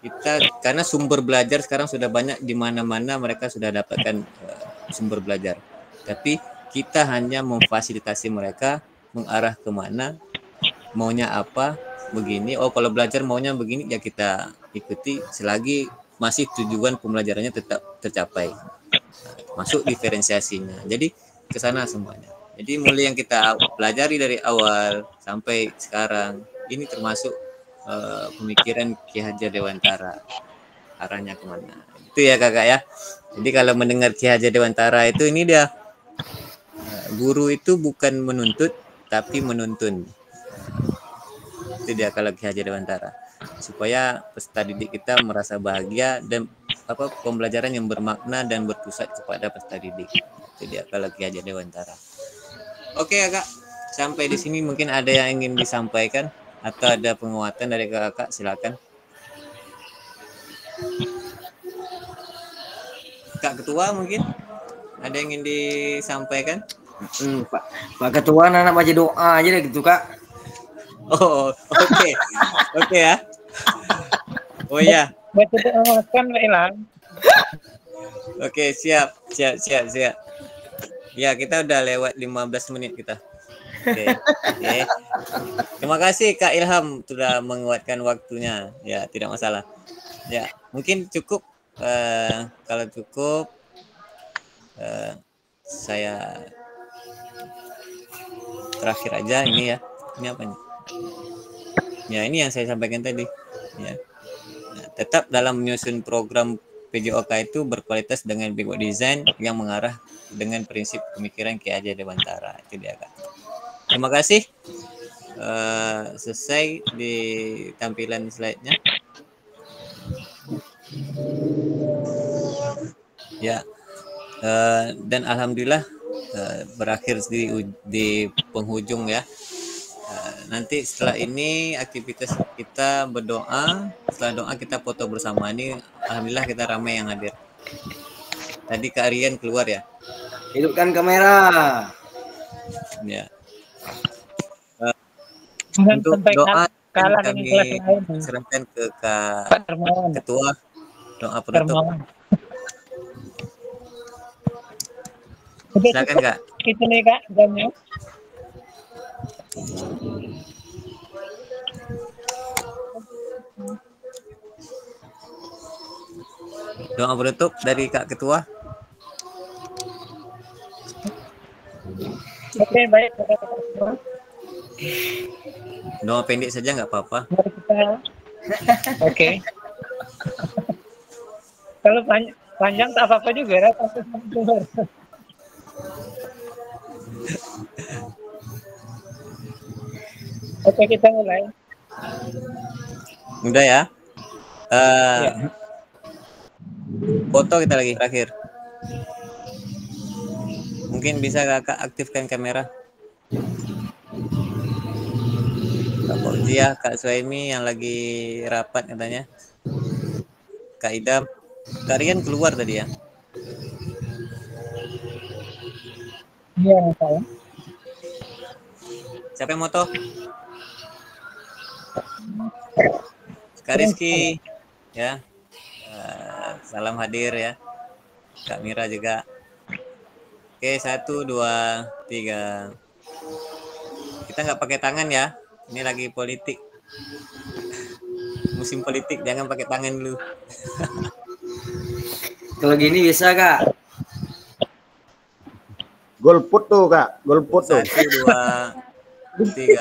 Kita karena sumber belajar sekarang sudah banyak, di mana-mana mereka sudah dapatkan sumber belajar. Tapi kita hanya memfasilitasi mereka mengarah kemana, maunya apa, begini. Oh kalau belajar maunya begini ya kita ikuti selagi masih tujuan pembelajarannya tetap tercapai. Masuk diferensiasinya. Jadi ke sana semuanya. Jadi mulai yang kita pelajari dari awal sampai sekarang ini termasuk pemikiran Ki Hajar Dewantara, arahnya kemana itu ya kakak ya. Jadi kalau mendengar Ki Hajar Dewantara itu ini dia, guru itu bukan menuntut tapi menuntun. Itu Itu dia kalau Ki Hajar Dewantara. Supaya peserta didik kita merasa bahagia dan pembelajaran yang bermakna dan berpusat kepada peserta didik. Itu dia kalau Ki Hajar Dewantara. Oke Kak, sampai di sini mungkin ada yang ingin disampaikan atau ada penguatan dari Kakak, silakan. Kak Ketua mungkin ada yang ingin disampaikan? Pak Ketua anak baca doa aja deh gitu Kak. Oh, oke. Oke ya. Oh ya. Baca doa makan Pak Ilham. Oke, siap. Ya, kita udah lewat 15 menit kita. Oke. Terima kasih Kak Ilham sudah menguatkan waktunya. Ya, tidak masalah. Ya, mungkin cukup. Kalau cukup, saya terakhir aja ini ya. Ini apa nih? Ya, ini yang saya sampaikan tadi. Ya. Nah, tetap dalam menyusun program PJOK itu berkualitas dengan big design yang mengarah dengan prinsip pemikiran Ki Hajar Dewantara. Itu dia Kak. Terima kasih. Selesai di tampilan slide-nya. Ya, dan alhamdulillah berakhir di penghujung ya. Nanti setelah ini aktivitas kita berdoa. Setelah doa kita foto bersama. Ini alhamdulillah kita ramai yang hadir. Tadi Kak Rian keluar ya. Hidupkan kamera. Ya. Untuk doa kami serahkan ke Kak Ketua. Doa penutup. Silakan Kak. Kita nih Kak jamnya. Doa penutup dari Kak Ketua. Oke, baik. Doa pendek saja nggak apa-apa. Oke. Kalau panjang tak apa-apa juga. Oke, kita mulai. Udah ya. Foto kita lagi terakhir. Mungkin bisa Kakak aktifkan kamera. Kak Fauzia, Kak Suhaimi yang lagi rapat katanya. Kak Idam. Kak Rian keluar tadi ya. Iya, saya. Siapa yang moto? Kak Rizky ya. Salam hadir ya. Kak Mira juga. Oke, 1, 2, 3. Kita nggak pakai tangan ya. Ini lagi politik. Musim politik, jangan pakai tangan dulu. Kalau gini bisa Kak. Golput tuh Kak, golput tuh. 1, 2, 3.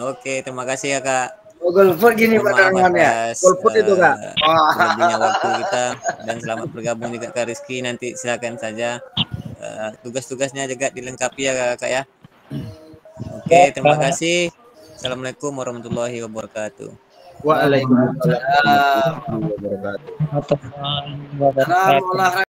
Oke, terima kasih ya Kak. Golput gini Pak tangannya. Golput itu Kak. Lebihnya waktu kita, dan selamat bergabung juga Kak Rizky. Nanti silakan saja tugas-tugasnya juga dilengkapi ya Kak ya. Oke, terima kasih. Assalamualaikum warahmatullahi wabarakatuh. Waalaikumsalam warahmatullahi wabarakatuh. Salam olahraga.